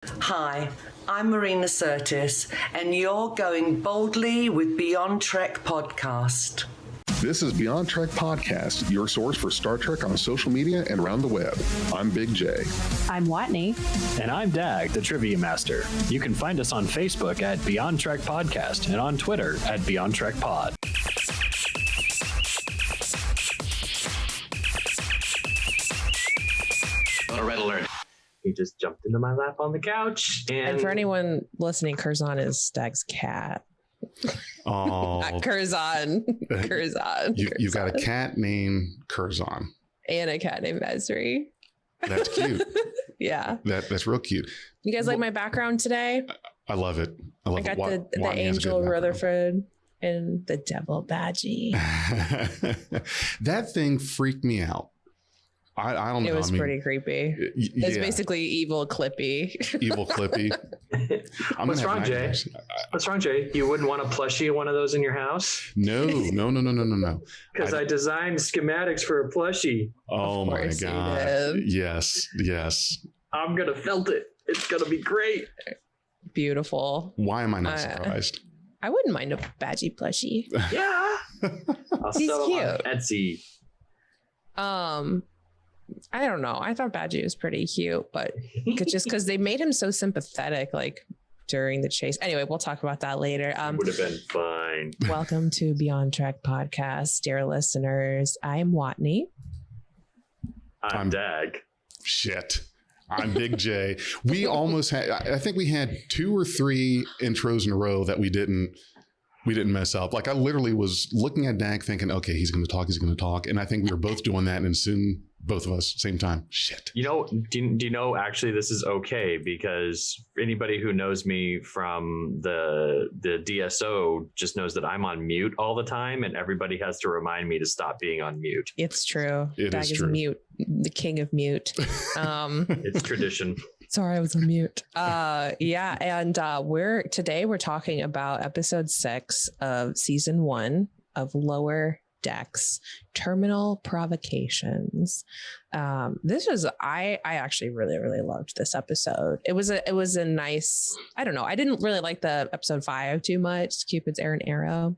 Hi, I'm Marina Sirtis, and you're going boldly with Beyond Trek podcast. This is Beyond Trek Podcast, your source for Star Trek on social media and around the web. I'm Big J. I'm Watney. And I'm Dag, the Trivia Master. You can find us on Facebook at Beyond Trek Podcast and on Twitter at Beyond Trek Pod. Red alert. He just jumped into my lap on the couch. And for anyone listening, Curzon is Dag's cat. Oh, Not Curzon. Curzon. You've got a cat named Curzon. And a cat named Ezri. That's cute. Yeah. That's real cute. You guys like my background today? I love it. I got the angel Rutherford and the devil BADGEY. That thing freaked me out. I don't know. It was pretty creepy. It's basically evil Clippy. Evil Clippy. What's wrong, Jay? What's wrong, Jay? You wouldn't want a plushie of one of those in your house? No. Because I designed schematics for a plushie. Oh my God. Yes. I'm going to felt it. It's going to be great. Beautiful. Why am I not surprised? I wouldn't mind a BADGEY plushie. Yeah. I'll He's sell cute. them on Etsy. I don't know. I thought BADGEY was pretty cute, but just because they made him so sympathetic, like during the chase. Anyway, we'll talk about that later. Would have been fine. Welcome to Beyond Trek Podcast, dear listeners. I'm Watney. I'm Dag. Shit. I'm Big J. We almost had, I think we had 2 or 3 intros in a row that we didn't mess up. Like I literally was looking at Dag thinking, okay, he's going to talk. And I think we were both doing that. And soon both of us, same time. Shit. You know, do you know, actually, this is okay because anybody who knows me from the DSO just knows that I'm on mute all the time. And everybody has to remind me to stop being on mute. It's true. Dag is true. mute, the king of mute. It's tradition. Sorry, I was on mute. Yeah. And we're talking about episode 6 of season 1 of Lower Decks, Terminal Provocations. This was, I actually really, really loved this episode. It was a nice, I don't know. I didn't really like the episode 5 too much, Cupid's Air and Arrow.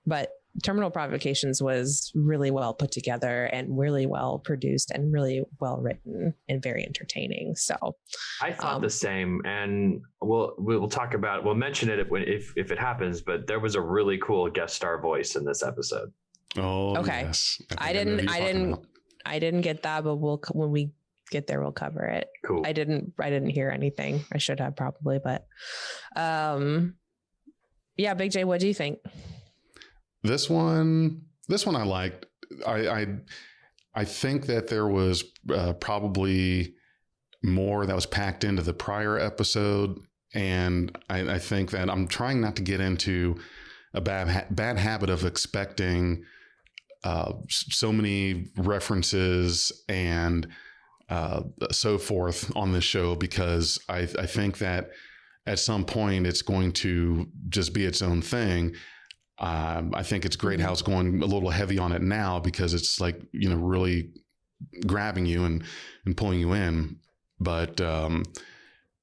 But Terminal Provocations was really well put together and really well produced and really well written and very entertaining. So I thought the same, and we'll talk about it. We'll mention it if it happens. But there was a really cool guest star voice in this episode. Oh, okay. Yes. I didn't get that, but when we get there, we'll cover it. Cool. I didn't hear anything. I should have probably, but yeah, Big J, what do you think? This one I liked. I think that there was probably more that was packed into the prior episode, and I think that I'm trying not to get into a bad habit of expecting so many references and so forth on this show, because I think that at some point it's going to just be its own thing. I think it's great how it's going a little heavy on it now, because it's like, really grabbing you and pulling you in. But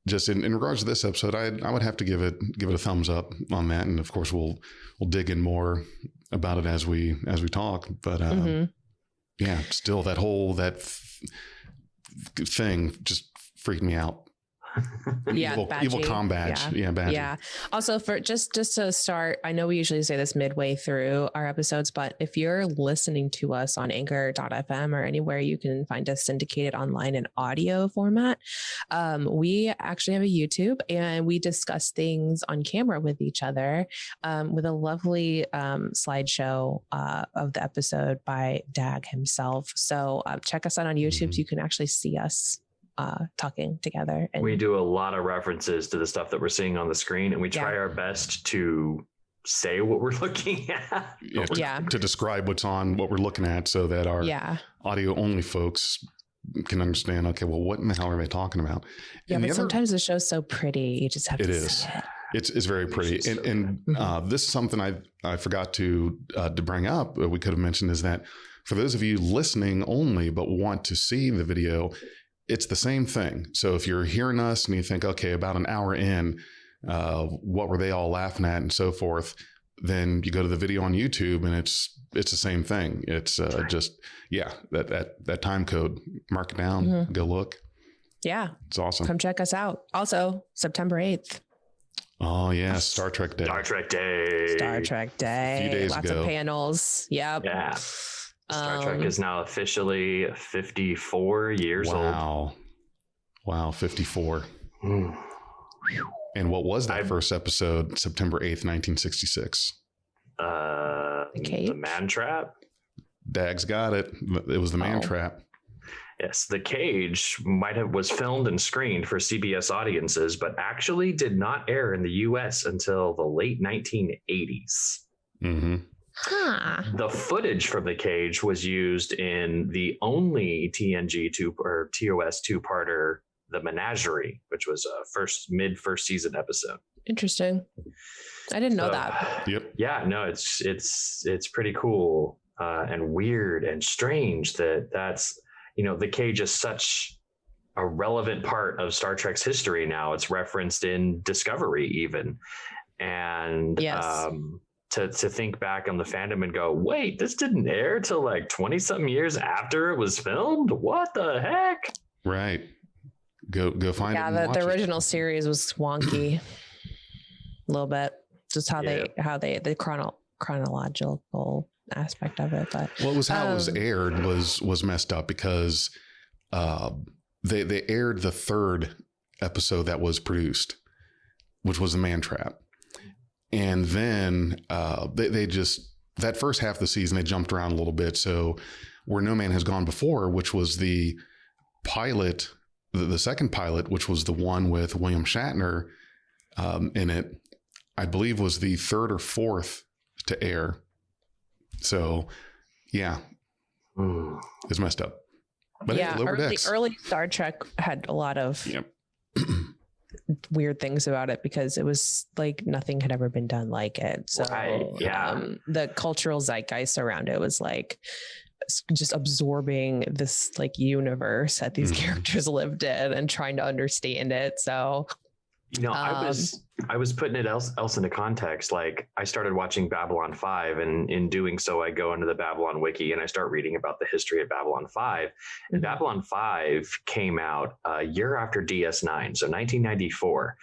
just in regards to this episode, I would have to give it a thumbs up on that. And of course, we'll dig in more about it as we talk. But yeah, still that thing just freaked me out. Yeah, evil combat. Yeah, BADGEY. Yeah. Also, for just to start, I know we usually say this midway through our episodes, but if you're listening to us on anchor.fm or anywhere you can find us syndicated online in audio format, we actually have a YouTube, and we discuss things on camera with each other with a lovely slideshow of the episode by Dag himself. So check us out on YouTube so you can actually see us talking together. And we do a lot of references to the stuff that we're seing on the screen, and we try our best to say what we're looking at. To describe what we're looking at, so that our audio only folks can understand, okay, well, what in the hell are they talking about? Yeah, and but sometimes the show's so pretty, you just have to say it. It's very pretty. And this is something I forgot to bring up, we could have mentioned, is that for those of you listening only but want to see the video, it's the same thing. So if you're hearing us and you think, okay, about an hour in, what were they all laughing at and so forth, then you go to the video on YouTube and it's the same thing. It's that time code, mark it down, go look. Yeah. It's awesome. Come check us out. Also, September 8th. Oh yeah, Star Trek Day. Star Trek Day. Star Trek Day. A few days Lots ago. of panels. Yep. Yeah. Star Trek is now officially 54 years old. Wow, 54. Mm. And what was that first episode, September 8th, 1966? Cage? The Man Trap. Dags got it. It was the Man Trap. Yes, The Cage was filmed and screened for CBS audiences, but actually did not air in the U.S. until the late 1980s. Mm-hmm. Huh. The footage from The Cage was used in the only TNG TOS two-parter, The Menagerie, which was a mid-first season episode. Interesting. I didn't know that. Yep. Yeah, no, it's pretty cool and weird and strange that's. The Cage is such a relevant part of Star Trek's history now. It's referenced in Discovery even. And yes. To think back on the fandom and go, wait, this didn't air till like 20 something years after it was filmed? What the heck? Right. Go find it. Yeah, the original series was wonky. A little bit. Just how the chronological aspect of it, but well, it was how it was aired was messed up because they aired the third episode that was produced, which was the Man Trap, and then they just that first half of the season they jumped around a little bit. So Where No Man Has Gone Before, which was the pilot, the second pilot, which was the one with William Shatner in it, I believe was the third or fourth to air. So, yeah, it's messed up. But yeah, hey, early Star Trek had a lot of weird things about it because it was like nothing had ever been done like it. So, the cultural zeitgeist around it was like just absorbing this like universe that these characters lived in and trying to understand it. So, I was putting it else into context. Like I started watching Babylon 5, and in doing so, I go into the Babylon wiki and I start reading about the history of Babylon 5. And Babylon 5 came out a year after DS9, so 1994.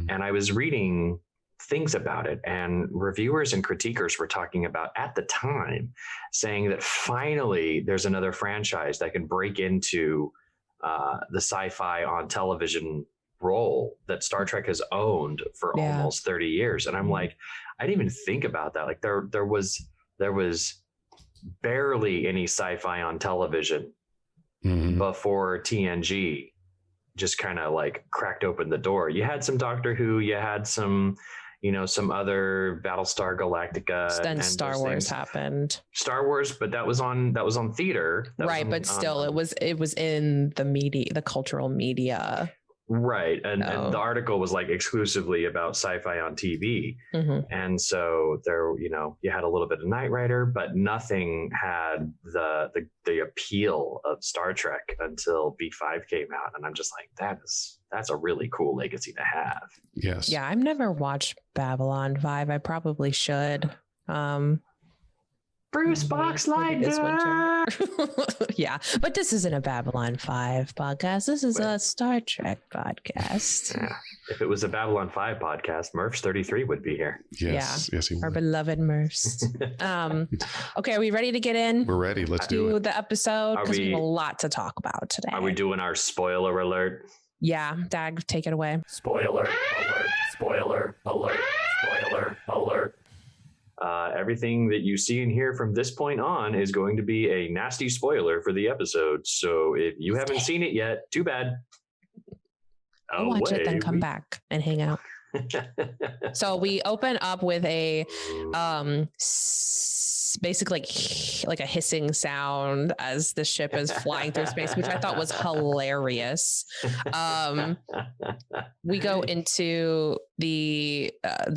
And I was reading things about it, and reviewers and critiquers were talking about at the time, saying that finally there's another franchise that can break into the sci-fi on television role that Star Trek has owned for almost 30 years. And I'm like, I didn't even think about that. Like there was barely any sci-fi on television before TNG just kind of like cracked open the door. You had some Doctor Who, you had some other Battlestar Galactica. Then Star Wars happened. Star Wars, but that was on theater. But still it was in the media, the cultural media. Right. And the article was like exclusively about sci-fi on TV. And so there, you had a little bit of Knight Rider, but nothing had the appeal of Star Trek until B5 came out. And I'm just like, that's a really cool legacy to have. Yes. Yeah. I've never watched Babylon 5. I probably should. Bruce Boxleitner this winter. Yeah, but this isn't a Babylon 5 podcast. This is a Star Trek podcast. Yeah. If it was a Babylon 5 podcast, Murph's 33 would be here. Yes, yeah. Yes, he would. Our beloved Murphs. Okay, are we ready to get in? We're ready. Let's do it. The episode because we have a lot to talk about today. Are we doing our spoiler alert? Yeah, Dag, take it away. Spoiler alert! Spoiler alert! Spoiler alert! Everything that you see and hear from this point on is going to be a nasty spoiler for the episode. So if you haven't seen it yet, too bad. I'll watch it, then come back and hang out. So we open up with a basically like a hissing sound as the ship is flying through space, which I thought was hilarious. We go into the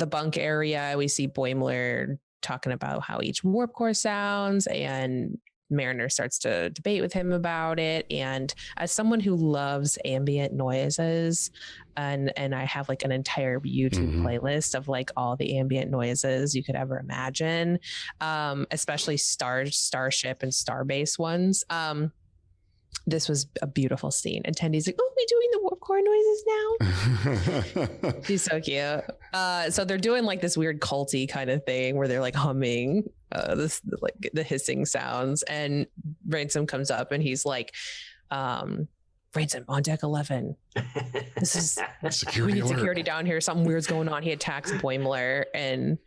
bunk area. We see Boimler talking about how each warp core sounds, and Mariner starts to debate with him about it. And as someone who loves ambient noises, and I have like an entire YouTube playlist of like all the ambient noises you could ever imagine, especially starship and starbase ones. This was a beautiful scene. And Tendy's like, oh, we doing the warp core noises now? She's so cute. So they're doing like this weird culty kind of thing where they're like humming this like the hissing sounds. And Ransom comes up and he's like, Ransom, on deck 11. This is Security we need alert. security down here. Something weird's going on. He attacks Boimler and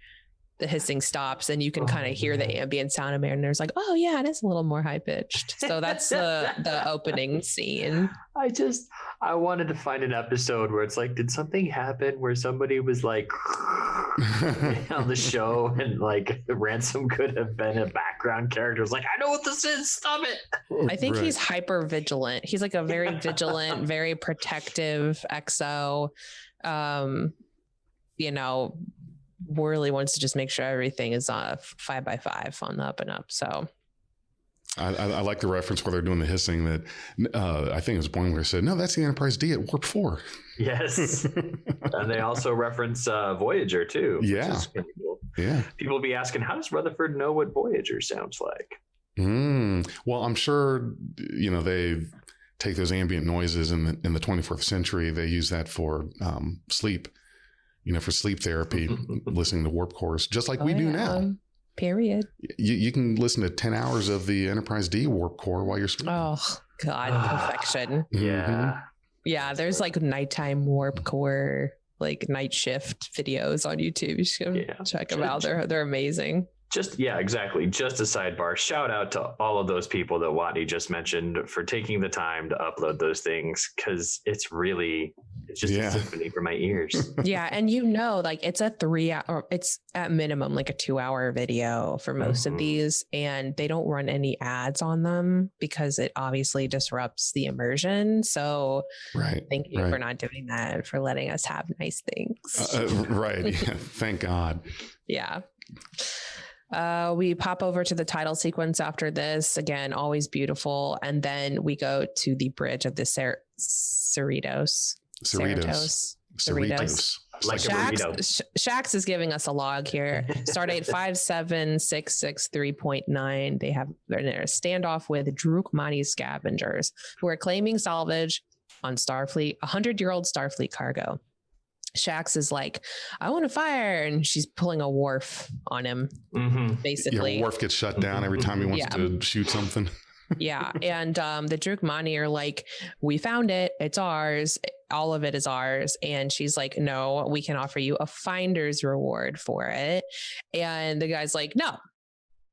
the hissing stops, and you can kind of hear the ambient sound of Mariner's like, oh yeah, it is a little more high pitched. So that's the opening scene. I wanted to find an episode where it's like, did something happen where somebody was like on the show and like Ransom could have been a background character? It's like, I know what this is. Stop it. I think he's hyper vigilant. He's like a very vigilant, very protective XO. Really wants to just make sure everything is 5x5 on the up and up. So I like the reference where they're doing the hissing that I think it was Boimler said, no, that's the Enterprise D at warp 4. Yes. And they also reference Voyager too. Yeah. Which is kind of cool. Yeah. People will be asking, how does Rutherford know what Voyager sounds like? Well, I'm sure, they take those ambient noises in the 24th century. They use that for sleep, for sleep therapy, listening to warp cores, just like we do now. Period. You can listen to 10 hours of the Enterprise D warp core while you're sleeping. Oh, God, perfection. Yeah. Yeah, there's like nighttime warp core, like night shift videos on YouTube. You should check them out. They're amazing. Exactly. Just a sidebar. Shout out to all of those people that Watney just mentioned for taking the time to upload those things, because it's just a symphony for my ears. Yeah. And like it's a 3 hour, it's at minimum like a 2 hour video for most of these. And they don't run any ads on them because it obviously disrupts the immersion. So thank you for not doing that, for letting us have nice things. Right. Yeah. Thank God. Yeah. We pop over to the title sequence after this. Again, always beautiful. And then we go to the bridge of the Cerritos. Like a burrito. Shax is giving us a log here. Stardate 57663.9. They're in a standoff with Drukmani scavengers who are claiming salvage on Starfleet, 100-year-old Starfleet cargo. Shax is like, I want to fire, and she's pulling a Worf on him, basically. Yeah, Worf gets shut down every time he wants to shoot something. Yeah, and the Drukmani are like, we found it, it's ours, all of it is ours. And she's like, no, we can offer you a finder's reward for it. And the guy's like, no.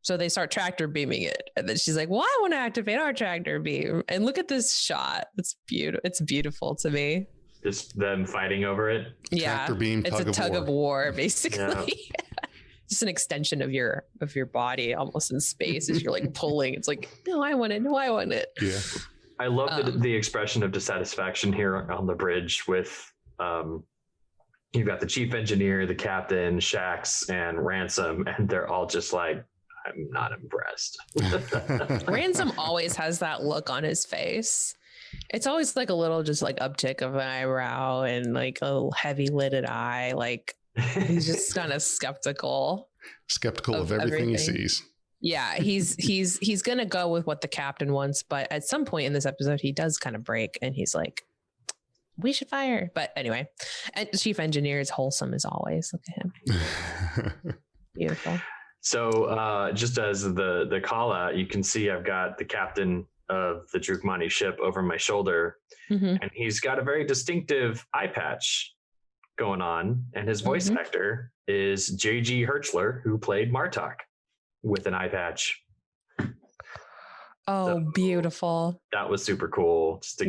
So they start tractor beaming it, and then she's like, well, I want to activate our tractor beam. And look at this shot. It's beautiful. It's beautiful to me. Just them fighting over it. Yeah, Tractor beam, it's a tug of war, basically. Yeah. Just an extension of your body, almost in space, as you're like pulling. It's like, no, I want it. No, I want it. Yeah. I love the expression of dissatisfaction here on the bridge with you've got the chief engineer, the captain, Shax, and Ransom, and they're all just like, I'm not impressed. Ransom always has that look on his face. It's always like a little just like uptick of an eyebrow and like a little heavy lidded eye. Like he's just kind of skeptical of everything he sees. Yeah, he's gonna go with what the captain wants, but at some point in this episode he does kind of break and he's like, we should fire. But anyway, and chief engineer is wholesome as always. Look at him. Beautiful. So just as the call out, you can see I've got the captain of the Drukmani ship over my shoulder, and he's got a very distinctive eye patch going on, and his voice actor is J.G. Hertzler, who played Martok with an eye patch. Oh, so beautiful. That was super cool. Just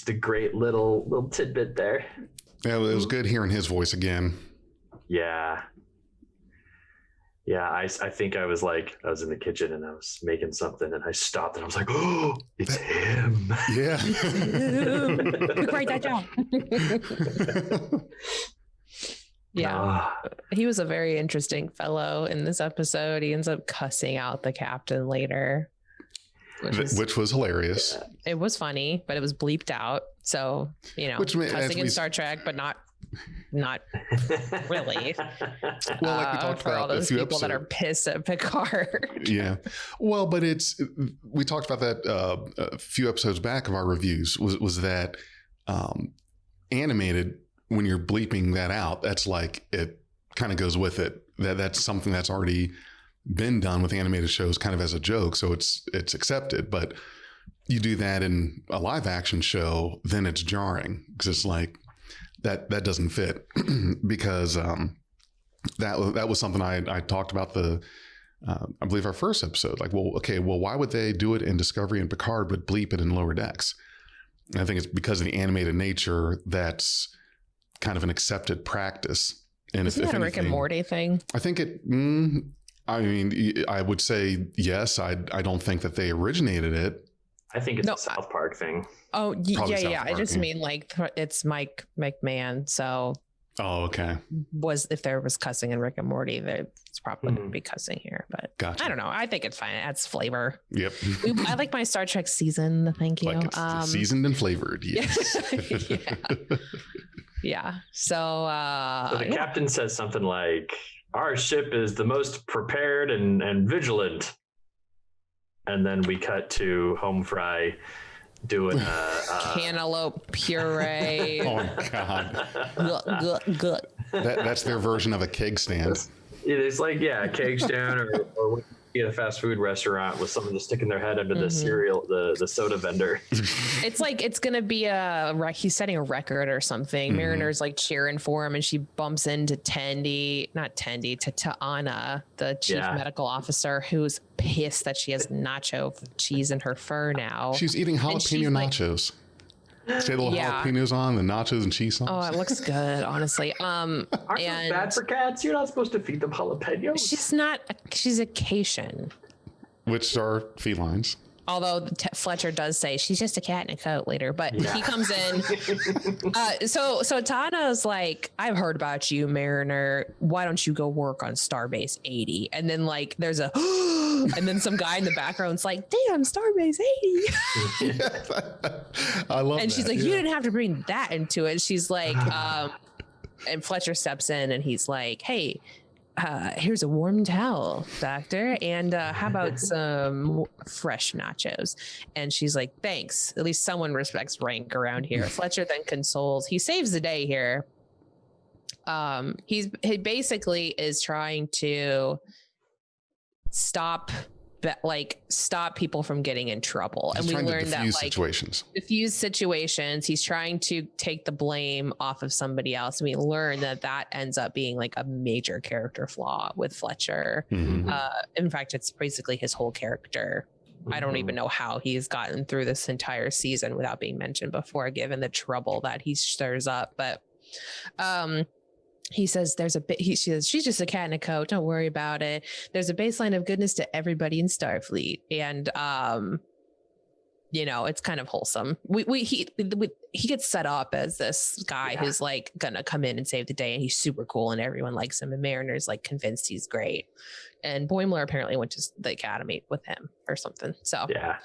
a great little tidbit there. Yeah, it was good hearing his voice again. Yeah, I think I was in the kitchen and I was making something and I stopped and I was like, oh, it's him. Yeah. Quick, write that down. Yeah. He was a very interesting fellow in this episode. He ends up cussing out the captain later. Which was hilarious. It was funny, but it was bleeped out. So, cussing in Star Trek, but not really. Well, like we talked for all about those people that are pissed at Picard. Yeah. Well, but we talked about that a few episodes back of our reviews was that animated, when you're bleeping that out, that's like, it kind of goes with it. That's something that's already been done with animated shows kind of as a joke. So it's accepted, but you do that in a live action show, then it's jarring because it's like, that doesn't fit because that was something I talked about I believe our first episode. Like, well, why would they do it in Discovery and Picard but bleep it in Lower Decks? And I think it's because of the animated nature that's kind of an accepted practice. And Isn't that a Rick and Morty thing? I think it. I mean, I would say yes. I don't think that they originated it. I think it's a South Park thing. Oh, yeah. I just mean like it's Mike McMahon. So, okay. If there was cussing in Rick and Morty, there's probably going to be cussing here. But gotcha. I don't know. I think it's fine. It adds flavor. Yep. I like my Star Trek seasoned. Thank you. Like it's seasoned and flavored. Yes. Yeah. So the captain says something like, "Our ship is the most prepared and vigilant." And then we cut to Home Fry doing cantaloupe puree. Oh God. That's their version of a keg stand. It's like, a keg stand or when you get a fast food restaurant with someone just sticking their head under the cereal, the soda vendor. It's like it's gonna be he's setting a record or something. Mariner's like cheering for him, and she bumps into Ta'Ana, the chief medical officer, who's pissed that she has nacho cheese in her fur now. She's eating jalapeno nachos. Say the little jalapenos on the nachos and cheese sauce. Oh, it looks good, honestly. Aren't those bad for cats? You're not supposed to feed them jalapenos. She's a Cation. Which are felines. Although Fletcher does say she's just a cat in a coat later, but he comes in. So Tana's like, "I've heard about you, Mariner. Why don't you go work on Starbase 80?" And then like there's a, and then some guy in the background's like, "Damn, Starbase 80." I love and that. she's like, "You didn't have to bring that into it." She's like, and Fletcher steps in and he's like, "Hey, here's a warm towel, doctor, and how about some fresh nachos?" And she's like, "Thanks, at least someone respects rank around here." Fletcher then consoles. He saves the day here. He basically is trying to stop people from getting in trouble. He's and we learned that diffuse situations, he's trying to take the blame off of somebody else. And we learn that ends up being like a major character flaw with Fletcher. In fact, it's basically his whole character. I don't even know how he's gotten through this entire season without being mentioned before, given the trouble that he stirs up. But he says she says, "She's just a cat in a coat. Don't worry about it. There's a baseline of goodness to everybody in Starfleet." And, it's kind of wholesome. He gets set up as this guy who's like going to come in and save the day. And he's super cool and everyone likes him. And Mariner's like convinced he's great. And Boimler apparently went to the academy with him or something. So, yeah.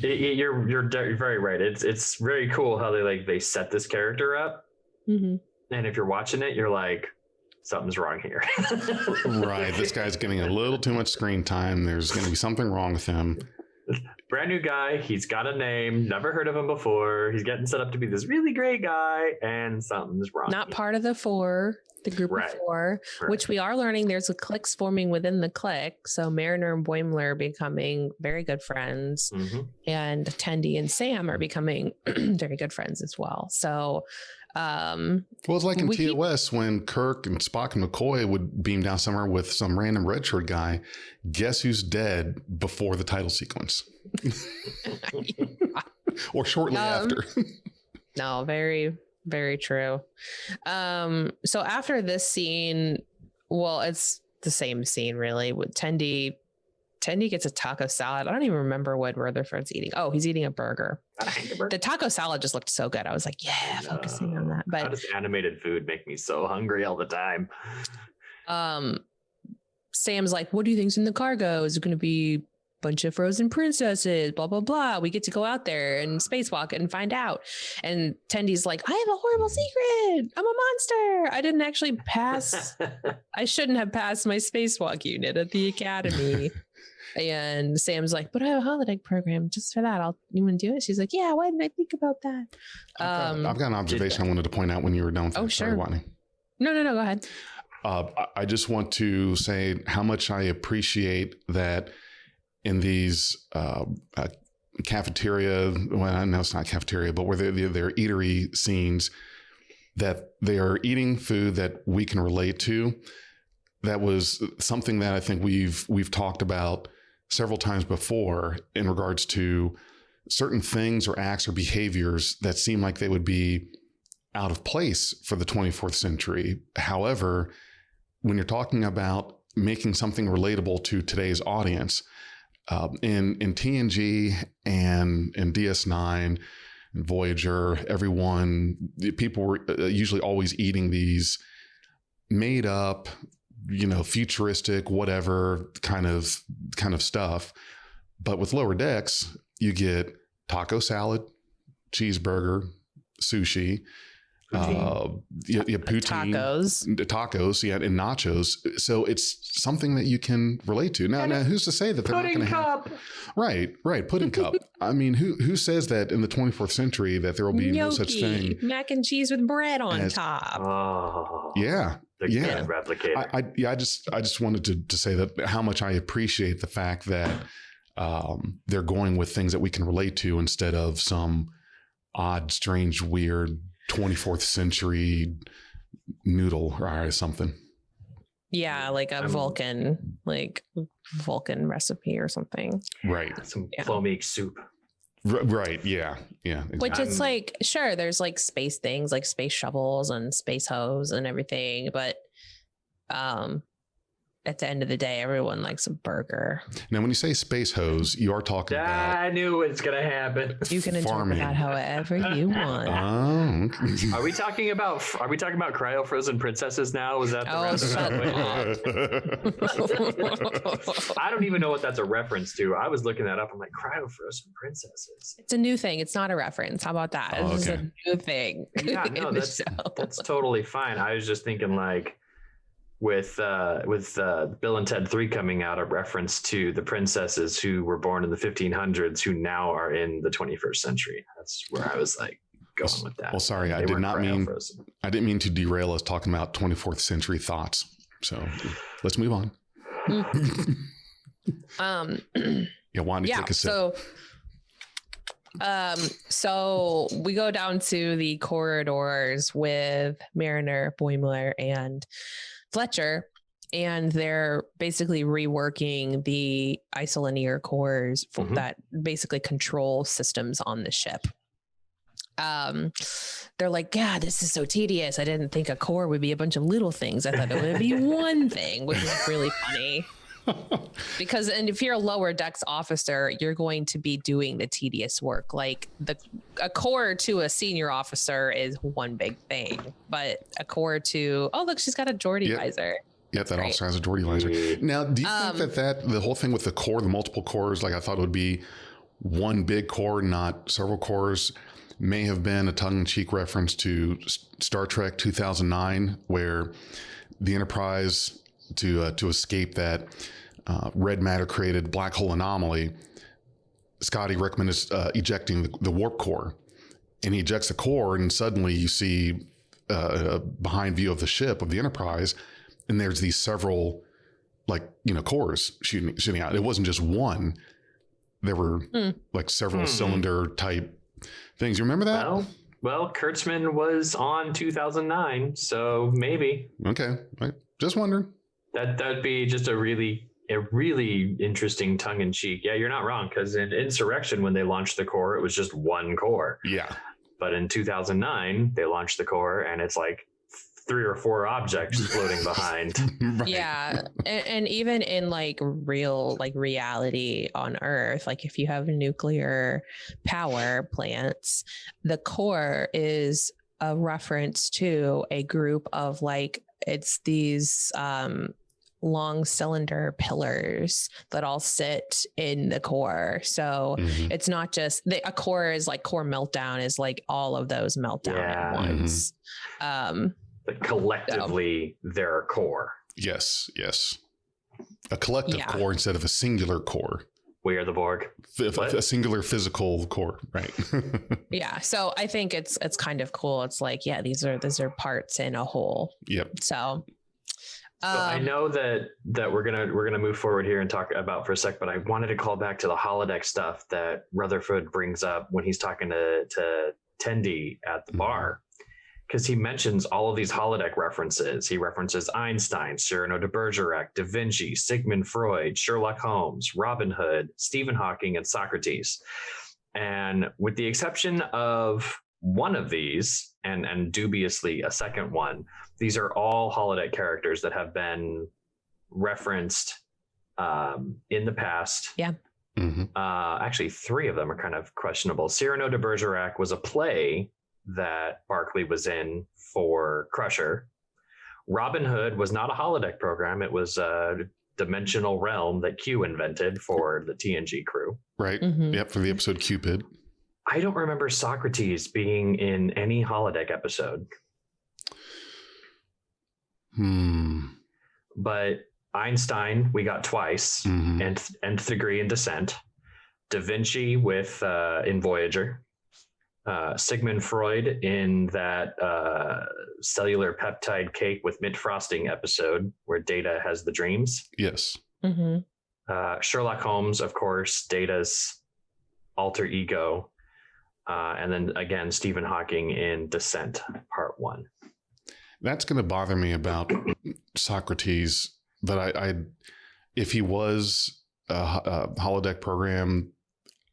You're very right. It's very cool how they set this character up. And if you're watching it, you're like, something's wrong here. Right. This guy's getting a little too much screen time. There's going to be something wrong with him. Brand new guy. He's got a name. Never heard of him before. He's getting set up to be this really great guy, and something's wrong. Not part of the group of four, which we are learning there's a cliques forming within the clique. So Mariner and Boimler are becoming very good friends, and Tendi and Sam are becoming very good friends as well. So it's like in TOS when Kirk and Spock and McCoy would beam down somewhere with some random redshirt guy. Guess who's dead before the title sequence? Or shortly after. No, very, very true. So after this scene, well, it's the same scene really with Tendi Tendy gets a taco salad. I don't even remember what Rutherford's eating. Oh, he's eating a burger. The taco salad just looked so good. I was like, yeah, focusing on that. But how does animated food make me so hungry all the time? Sam's like, what do you think's in the cargo? Is it going to be a bunch of frozen princesses? Blah, blah, blah. We get to go out there and spacewalk and find out. And Tendy's like, I have a horrible secret. I'm a monster. I didn't actually pass. I shouldn't have passed my spacewalk unit at the academy. And Sam's like, but I have a holodeck program just for that. You want to do it? She's like, yeah, why didn't I think about that? I've got an observation I wanted to point out when you were done with that. Oh, sure. Sorry, Watney. No, go ahead. I just want to say how much I appreciate that in these cafeteria, well, I know it's not cafeteria, but where they're eatery scenes, that they are eating food that we can relate to. That was something that I think we've talked about several times before in regards to certain things or acts or behaviors that seem like they would be out of place for the 24th century. However, when you're talking about making something relatable to today's audience, in TNG and in DS9 and Voyager, people were usually always eating these made up, futuristic, whatever kind of stuff. But with Lower Decks, you get taco salad, cheeseburger, sushi, poutine, tacos, and nachos. So it's something that you can relate to. Now who's to say that they're not going to have? Right, pudding cup. I mean, who says that in the 24th century that there will be no such thing? Mac and cheese with bread on top. Oh, yeah. The replicator. I just wanted to say that how much I appreciate the fact that they're going with things that we can relate to instead of some odd, strange, weird 24th century noodle or something. Yeah, like a Vulcan recipe or something. Right. Some Clomique soup. Right. Yeah. Exactly. Which it's like, sure, there's like space things like space shovels and space hose and everything. But at the end of the day, everyone likes a burger. Now, when you say space hose, you are talking about... I knew it's going to happen. You can interpret that however you want. Are we talking about cryo frozen princesses now? Was that the I don't even know what that's a reference to. I was looking that up. I'm like, cryo frozen princesses. It's a new thing. It's not a reference. How about that? Oh, it's a new thing. Yeah, no, that's totally fine. I was just thinking like, with Bill and Ted 3 coming out, a reference to the princesses who were born in the 1500s who now are in the 21st century. That's where I was like going with that. Well, sorry, I didn't mean to derail us talking about 24th century thoughts. So let's move on. Wanda, take a sip. So we go down to the corridors with Mariner, Boimler, and Fletcher, and they're basically reworking the isolinear cores that basically control systems on the ship. They're like, yeah, this is so tedious. I didn't think a core would be a bunch of little things. I thought it would be one thing, which is really funny. Because, and if you're a lower decks officer, you're going to be doing the tedious work. Like a core to a senior officer is one big thing, but a core to, oh, look, she's got a Geordie visor. Yep, that also has a Geordie visor. Now, do you think that the whole thing with the core, the multiple cores, like I thought it would be one big core, not several cores, may have been a tongue-in-cheek reference to Star Trek 2009, where the Enterprise, to escape that red matter created black hole anomaly, Scotty Rickman is ejecting the warp core, and he ejects the core, and suddenly you see a behind view of the ship of the Enterprise, and there's these several cores shooting out. It wasn't just one; there were like several cylinder type things. You remember that? Well, Kurtzman was on 2009, so maybe. Okay, right. Just wondering. That'd be just a really interesting tongue in cheek. Yeah, you're not wrong, because in Insurrection, when they launched the core, it was just one core. Yeah. But in 2009, they launched the core, and it's like 3 or 4 objects floating behind. Right. Yeah. And even in like real, like reality on Earth, like if you have nuclear power plants, the core is a reference to a group of like, it's these long cylinder pillars that all sit in the core. So it's not just a core is like core meltdown is like all of those meltdown at once. But collectively, they're a core. Yes. A collective core instead of a singular core. We are the Borg. A singular physical core, right? Yeah. So I think it's kind of cool. It's like, yeah, these are parts in a whole. Yep. So I know that we're gonna move forward here and talk about for a sec, but I wanted to call back to the holodeck stuff that Rutherford brings up when he's talking to Tendi at the bar, because he mentions all of these holodeck references. He references Einstein, Cyrano de Bergerac, Da Vinci, Sigmund Freud, Sherlock Holmes, Robin Hood, Stephen Hawking, and Socrates. And with the exception of one of these, and dubiously a second one, these are all holodeck characters that have been referenced in the past. Yeah. Actually, 3 of them are kind of questionable. Cyrano de Bergerac was a play that Barclay was in for Crusher. Robin Hood was not a holodeck program. It was a dimensional realm that Q invented for the TNG crew. Right. Yep. For the episode Cupid. I don't remember Socrates being in any holodeck episode. But Einstein, we got twice, nth degree in Descent. Da Vinci with in Voyager. Sigmund Freud in that cellular peptide cake with mint frosting episode where Data has the dreams. Yes. Sherlock Holmes, of course, Data's alter ego. And then again, Stephen Hawking in Descent, Part 1. That's going to bother me about Socrates. That I if he was a holodeck program,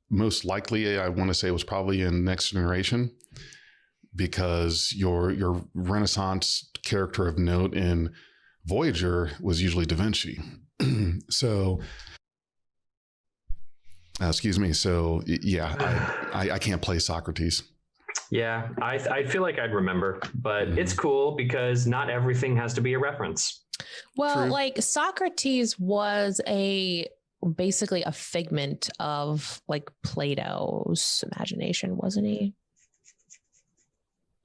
most likely I want to say it was probably in Next Generation, because your Renaissance character of note in Voyager was usually Da Vinci. So. Excuse me. So yeah, I can't play Socrates. Yeah, I feel like I'd remember, but it's cool because not everything has to be a reference. Well, like Socrates was basically a figment of like Plato's imagination, wasn't he?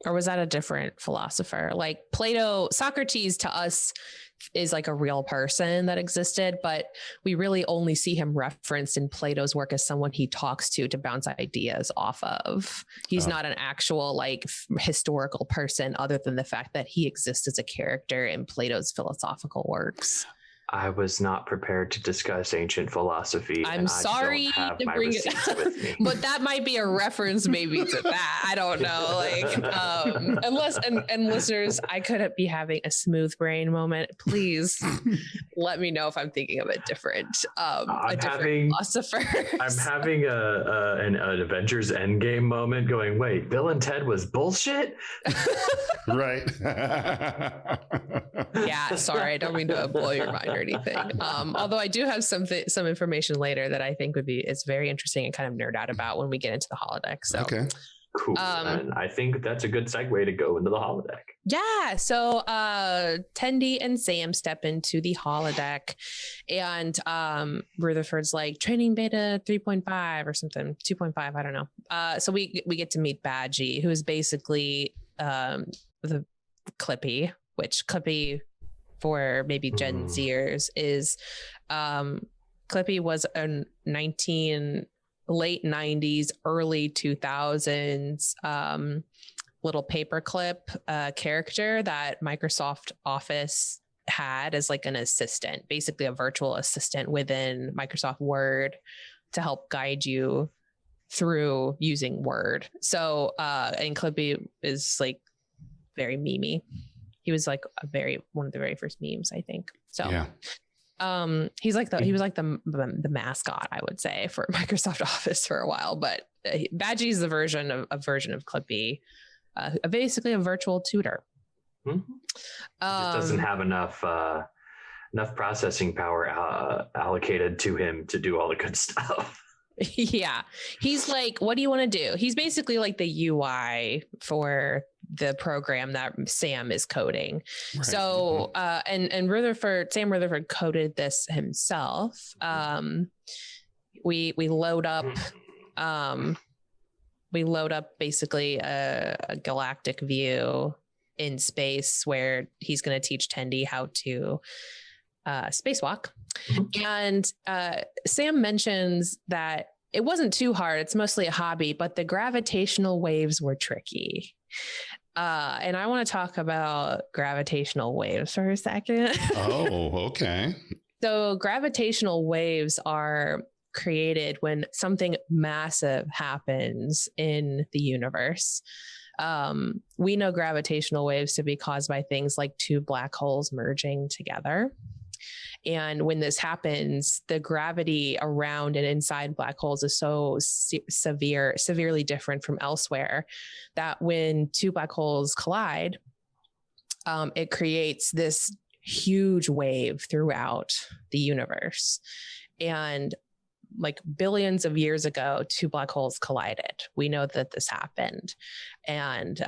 Or was that a different philosopher? Like Socrates to us is like a real person that existed, but we really only see him referenced in Plato's work as someone he talks to bounce ideas off of. He's not an actual like historical person, other than the fact that he exists as a character in Plato's philosophical works. I was not prepared to discuss ancient philosophy. I'm sorry to bring it up, but that might be a reference maybe to that. I don't know. Like, unless listeners, I could be having a smooth brain moment. Please let me know if I'm thinking of a different philosopher. I'm having an Avengers Endgame moment going, wait, Bill and Ted was bullshit? Right. Yeah, sorry. I don't mean to blow your mind or anything. Although I do have some information later that I think it's very interesting and kind of nerd out about when we get into the holodeck. So okay, cool. And I think that's a good segue to go into the holodeck. Yeah. So Tendi and Sam step into the holodeck, and Rutherford's like training beta 3.5 or something, 2.5. I don't know. So we get to meet BADGEY, who is basically the Clippy, which Clippy, for maybe Gen Zers, is Clippy was a late 90s, early 2000s little paperclip character that Microsoft Office had as like an assistant, basically a virtual assistant within Microsoft Word to help guide you through using Word. So and Clippy is like very memey. He was like one of the very first memes, I think. So yeah. He was like the mascot, I would say, for Microsoft Office for a while. But BADGEY is a version of Clippy, basically a virtual tutor. It doesn't have enough processing power allocated to him to do all the good stuff. Yeah. He's like, what do you want to do? He's basically like the UI for the program that Sam is coding. Right. So, and Sam Rutherford coded this himself. We load up basically a galactic view in space where he's going to teach Tendi how to spacewalk. And Sam mentions that it wasn't too hard. It's mostly a hobby, but the gravitational waves were tricky. And I want to talk about gravitational waves for a second. Oh, okay. So gravitational waves are created when something massive happens in the universe. We know gravitational waves to be caused by things like two black holes merging together. And when this happens, the gravity around and inside black holes is so severely different from elsewhere that when two black holes collide, it creates this huge wave throughout the universe. And like billions of years ago, two black holes collided. We know that this happened, and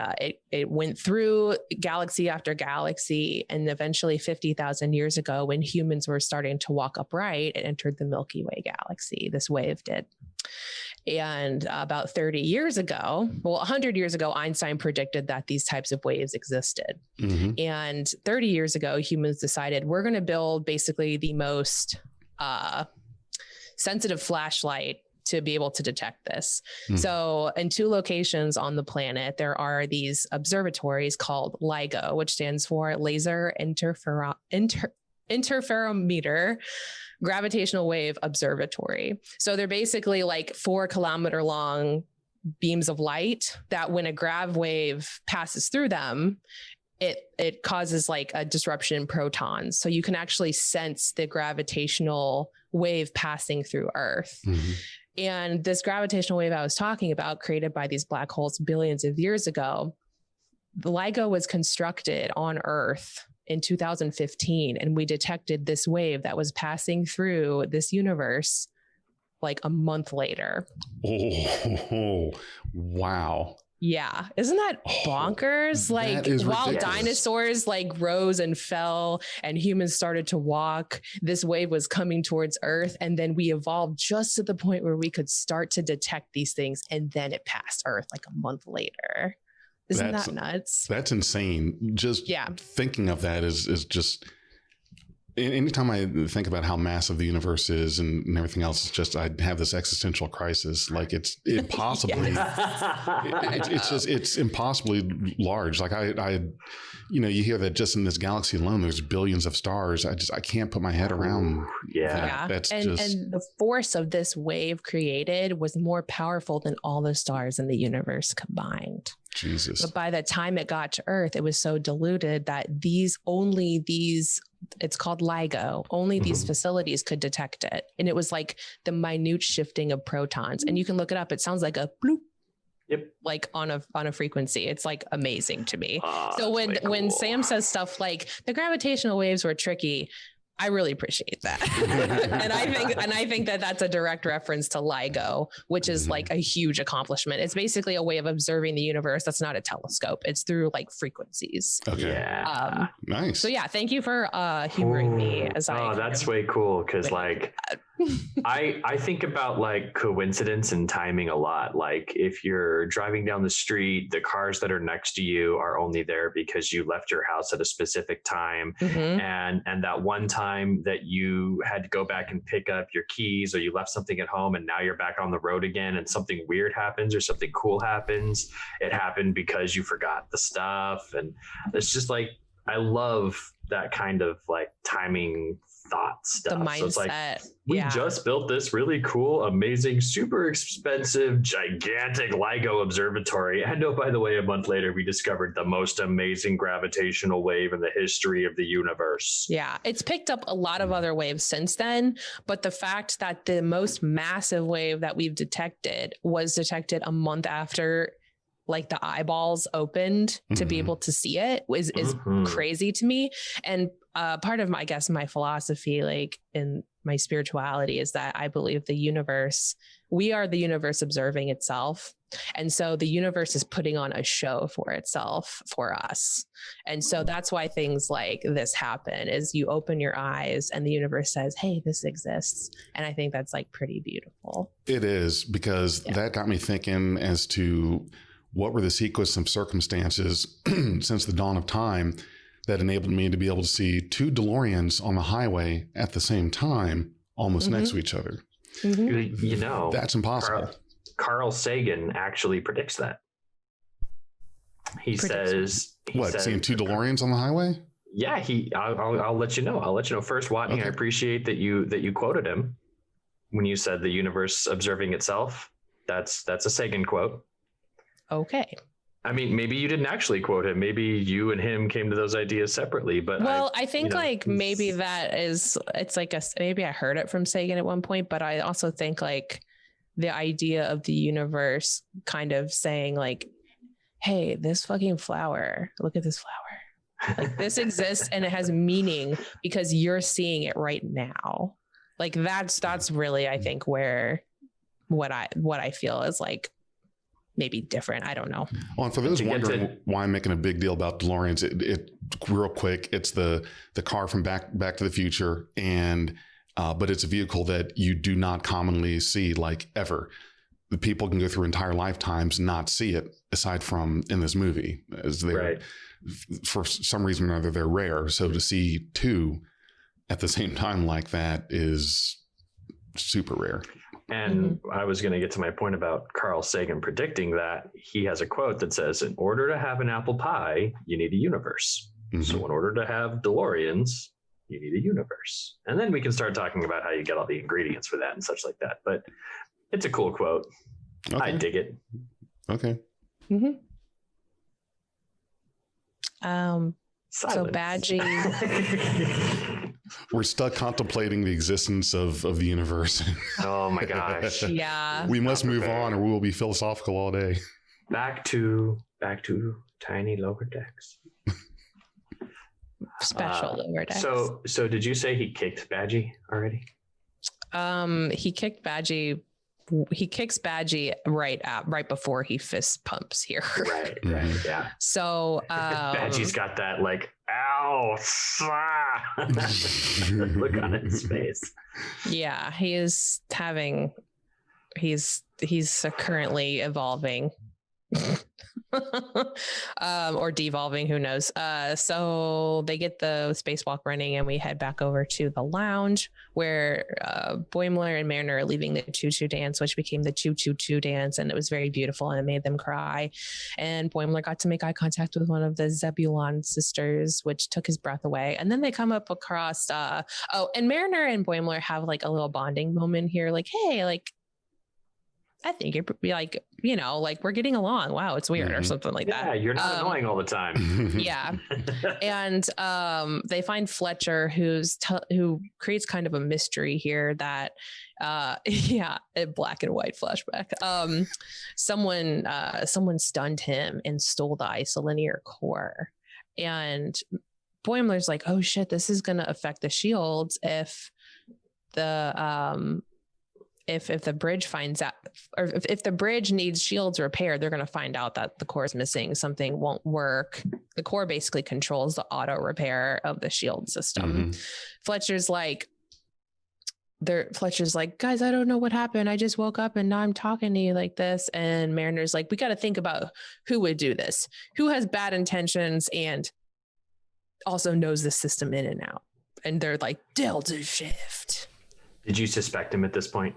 it went through galaxy after galaxy, and eventually 50,000 years ago, when humans were starting to walk upright, it entered the Milky Way galaxy. This wave did. And about 30 years ago, 100 years ago, Einstein predicted that these types of waves existed. Mm-hmm. And 30 years ago, humans decided we're going to build basically the most sensitive flashlight to be able to detect this. So in two locations on the planet, there are these observatories called LIGO, which stands for Laser Interferometer Gravitational Wave Observatory. So they're basically like 4 kilometer long beams of light that when a grav wave passes through them, it causes like a disruption in protons. So you can actually sense the gravitational wave passing through Earth. Mm-hmm. And this gravitational wave I was talking about, created by these black holes billions of years ago, the LIGO was constructed on Earth in 2015. And we detected this wave that was passing through this universe like a month later. Oh, wow. Yeah. Isn't that bonkers? Like while dinosaurs like rose and fell and humans started to walk, this wave was coming towards Earth. And then we evolved just to the point where we could start to detect these things. And then it passed Earth like a month later. Isn't that nuts? That's insane. Just thinking of that is just... Anytime I think about how massive the universe is and everything else, it's just, I have this existential crisis. Like it's impossibly, it's impossibly large. Like you hear that just in this galaxy alone, there's billions of stars. I can't put my head around. That. And the force of this wave created was more powerful than all the stars in the universe combined. Jesus. But by the time it got to Earth, it was so diluted that it's called LIGO. Only these facilities could detect it. And it was like the minute shifting of protons. And you can look it up. It sounds like a bloop. Yep. Like on a frequency. It's like amazing to me. So when Sam says stuff like the gravitational waves were tricky, I really appreciate that. and I think that that's a direct reference to LIGO, which is like a huge accomplishment. It's basically a way of observing the universe. That's not a telescope. It's through like frequencies. Okay. Yeah. Nice. So yeah, thank you for humoring me as I. Oh, that's way cool. Cause like I think about like coincidence and timing a lot. Like if you're driving down the street, the cars that are next to you are only there because you left your house at a specific time. And that one time that you had to go back and pick up your keys, or you left something at home and now you're back on the road again and something weird happens or something cool happens. It happened because you forgot the stuff. And it's just like, I love that kind of like timing thought stuff. The mindset. So it's like, we just built this really cool, amazing, super expensive, gigantic LIGO observatory. And oh, by the way, a month later, we discovered the most amazing gravitational wave in the history of the universe. Yeah, it's picked up a lot of other waves since then. But the fact that the most massive wave that we've detected was detected a month after like the eyeballs opened to be able to see it is crazy to me. And part of my, I guess, my philosophy, like in my spirituality, is that I believe we are the universe observing itself. And so the universe is putting on a show for itself, for us. And so that's why things like this happen, is you open your eyes and the universe says, hey, this exists. And I think that's like pretty beautiful. It is, because that got me thinking as to what were the sequence of circumstances since the dawn of time that enabled me to be able to see two DeLoreans on the highway at the same time, almost next to each other. You know, that's impossible. Carl Sagan actually predicts that. He says, seeing two DeLoreans on the highway? Yeah, I'll let you know. I'll let you know. First, Watney, okay. I appreciate that you quoted him when you said the universe observing itself. That's a Sagan quote. Okay. I mean, maybe you didn't actually quote him. Maybe you and him came to those ideas separately. But I think like maybe that is, it's like maybe I heard it from Sagan at one point, but I also think like the idea of the universe kind of saying like, hey, this fucking flower, look at this flower. Like this exists and it has meaning because you're seeing it right now. Like that's really, I think, where what I feel is like maybe different. I don't know. Well, and for those wondering why I'm making a big deal about DeLoreans, it real quick, it's the car from Back to the Future, and but it's a vehicle that you do not commonly see, like ever. The people can go through entire lifetimes and not see it, aside from in this movie, as they're for some reason or other they're rare. So to see two at the same time like that is super rare. And I was going to get to my point about Carl Sagan predicting that. He has a quote that says, in order to have an apple pie, you need a universe. So in order to have DeLoreans, you need a universe. And then we can start talking about how you get all the ingredients for that and such like that. But it's a cool quote. Okay. I dig it. Okay. So BADGEY. We're stuck contemplating the existence of the universe. Oh my gosh. Yeah. We must move on or we will be philosophical all day. Back to tiny lower decks. Special lower decks. So did you say he kicked BADGEY already? He kicked BADGEY. He kicks BADGEY right before he fist pumps here. Right. Yeah. So BADGEY's got that like, ow, look on his face. Yeah, he's currently evolving. Or devolving, who knows. So they get the spacewalk running and we head back over to the lounge where Boimler and Mariner are leaving the choo-choo dance, which became the choo-choo-choo dance, and it was very beautiful and it made them cry. And Boimler got to make eye contact with one of the Zebulon sisters, which took his breath away. And then they come up across and Mariner and Boimler have like a little bonding moment here, like, hey, like I think you're like, like we're getting along. Wow, it's weird or something like that. Yeah, you're not annoying all the time. Yeah. And they find Fletcher, who creates kind of a mystery here that, a black and white flashback. Someone stunned him and stole the isolinear core. And Boimler's like, oh shit, this is going to affect the shields if the bridge finds out, or if the bridge needs shields repaired, they're going to find out that the core is missing. Something won't work. The core basically controls the auto repair of the shield system. Fletcher's like, guys, I don't know what happened. I just woke up and now I'm talking to you like this. And Mariner's like, we got to think about who would do this, who has bad intentions and also knows the system in and out. And they're like, Delta Shift. Did you suspect him at this point?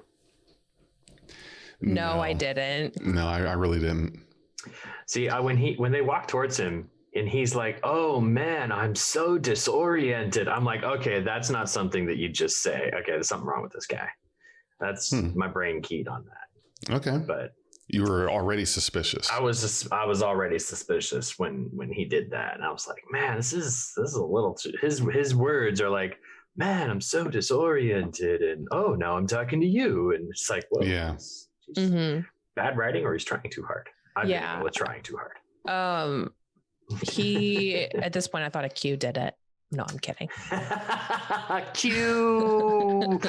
No, I didn't. No, I really didn't. See, when they walk towards him and he's like, oh man, I'm so disoriented. I'm like, okay, that's not something that you just say. Okay, there's something wrong with this guy. That's my brain keyed on that. Okay. But you were already suspicious. I was already suspicious when he did that. And I was like, man, this is a little too, his words are like, man, I'm so disoriented. And now I'm talking to you. And it's like, well, yeah. Bad writing, or he's trying too hard. I've been with trying too hard. He at this point I thought a Q did it. No, I'm kidding. Q.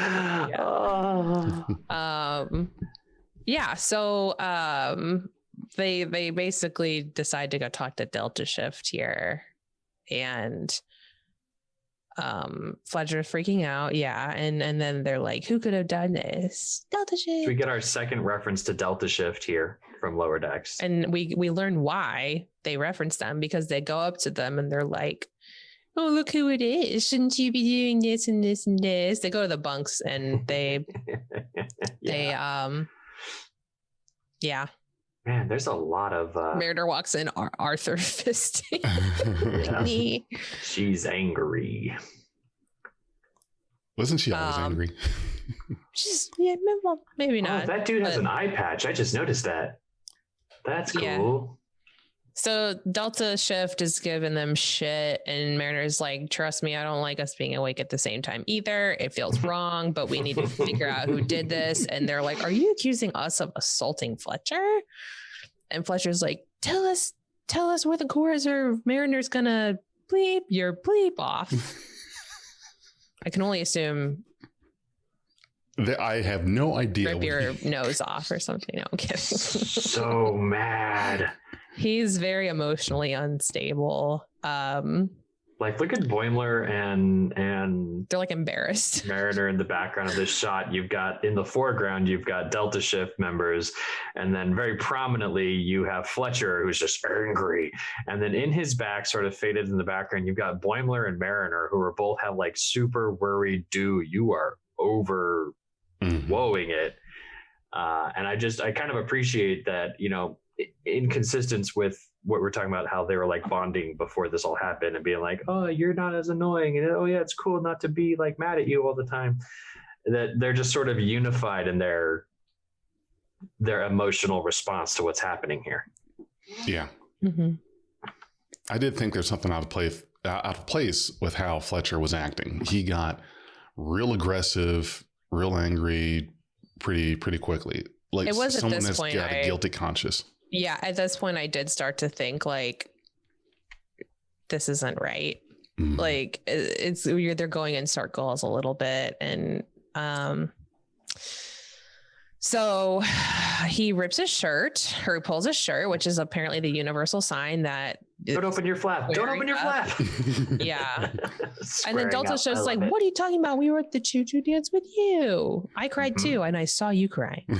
So they basically decide to go talk to Delta Shift here, and Fletcher's freaking out. And then they're like, who could have done this? Delta Shift. So we get our second reference to Delta Shift here from Lower Decks, and we learn why they reference them, because they go up to them and they're like, oh, look who it is. Shouldn't you be doing this and this and this? They go to the bunks and they Man, there's a lot of Mariner walks in, Arthur fisting. She's angry. Wasn't she always angry? Maybe not. Oh, that dude has an eye patch. I just noticed that. That's cool. Yeah. So Delta Shift is giving them shit, and Mariner's like, trust me, I don't like us being awake at the same time either. It feels wrong, but we need to figure out who did this. And they're like, are you accusing us of assaulting Fletcher? And Fletcher's like, tell us where the core is, or Mariner's gonna bleep your bleep off. I can only assume I have no idea. Rip your nose off or something. No, I'm kidding. So mad. He's very emotionally unstable. Like, look at Boimler and they're like embarrassed. Mariner in the background of this shot. You've got in the foreground, you've got Delta Shift members, and then very prominently you have Fletcher, who's just angry. And then in his back, sort of faded in the background, you've got Boimler and Mariner, who are both have like super worried. You are over woeing it. And I kind of appreciate that, in consistence with what we're talking about, how they were like bonding before this all happened and being like, oh, you're not as annoying, and oh yeah, it's cool not to be like mad at you all the time. That they're just sort of unified in their emotional response to what's happening here. Yeah. I did think there's something out of place with how Fletcher was acting. He got real aggressive, real angry pretty quickly. Like, it was someone at this that's point got a guilty conscience. Yeah, at this point I did start to think like, this isn't right. Like they're going in circles a little bit. And so he rips his shirt, or pulls his shirt, which is apparently the universal sign that don't open your flap. Don't open your flap. Yeah. And then Delta's just like, what are you talking about? We were at the choo-choo dance with you. I cried too, and I saw you crying.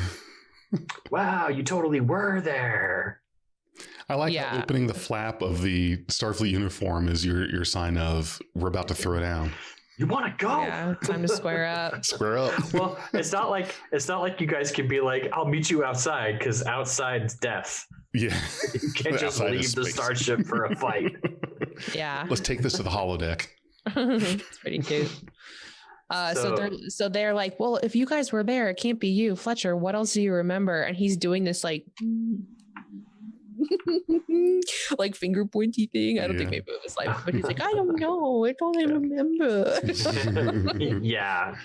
Wow, you totally were there. I like how opening the flap of the Starfleet uniform is your sign of we're about to throw down. You want to go? Yeah, time to square up. Square up. Well, it's not like you guys can be like, I'll meet you outside, because outside's death. Yeah. You can't just leave the starship for a fight. Yeah. Let's take this to the holodeck. It's pretty cute. So they're like, well, if you guys were there, it can't be you, Fletcher. What else do you remember? And he's doing this like like finger pointy thing. I don't think maybe it was like, but he's like, I don't know. I don't remember. Yeah.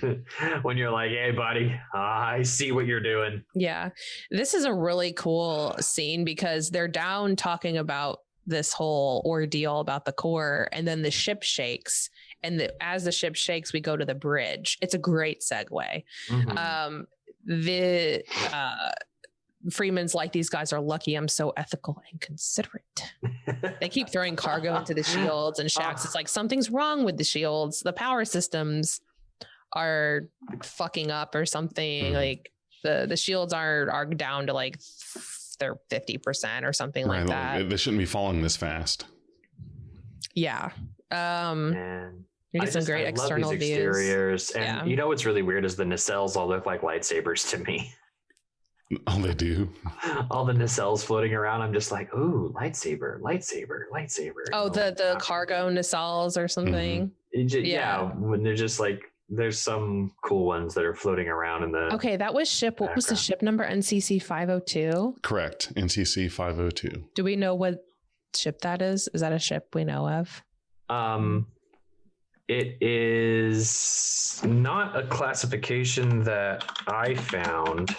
When you're like, hey, buddy, I see what you're doing. Yeah. This is a really cool scene because they're down talking about this whole ordeal about the core, and then the ship shakes. And as the ship shakes, we go to the bridge. It's a great segue. Freeman's like, these guys are lucky I'm so ethical and considerate. They keep throwing cargo into the shields, and Shaxs is like, something's wrong with the shields. The power systems are fucking up or something. Like the shields are down to like they're 50% or something like that. They shouldn't be falling this fast. Yeah. Man. You get some great external views. Exteriors. And you know what's really weird is the nacelles all look like lightsabers to me. Oh, they do. All the nacelles floating around. I'm just like, ooh, lightsaber. Oh, the cargo nacelles or something. Yeah, when they're just like, there's some cool ones that are floating around in the. Okay, that was ship. What was the ship number? NCC 502. Correct. NCC 502. Do we know what ship that is? Is that a ship we know of? It is not a classification that I found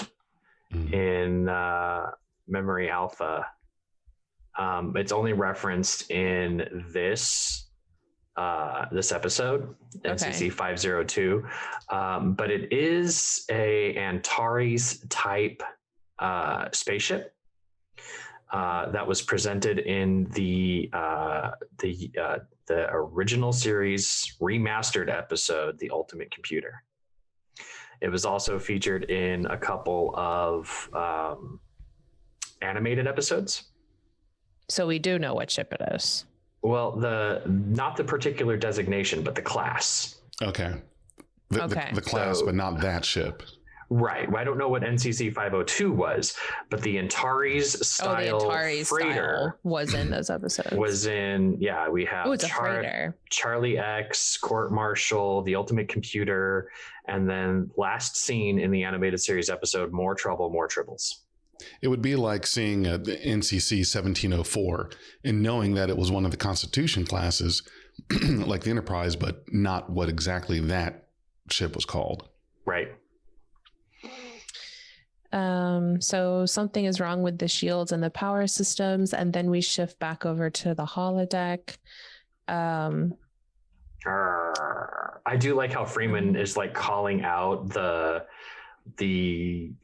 in Memory Alpha. It's only referenced in this episode, NCC 502, but it is a Antares type spaceship that was presented in the original series remastered episode, The Ultimate Computer. It was also featured in a couple of animated episodes. So we do know what ship it is. Well, not the particular designation, but the class. Okay. The class, but not that ship. Right. Well, I don't know what NCC 502 was, but the Antares style freighter was in those episodes. We have it's a freighter. Charlie X, Court Martial, The Ultimate Computer, and then last seen in the animated series episode, More Trouble, More Tribbles. It would be like seeing the NCC 1704 and knowing that it was one of the Constitution classes, like the Enterprise, but not what exactly that ship was called. Right. So something is wrong with the shields and the power systems, and then we shift back over to the holodeck. I do like how Freeman is like calling out the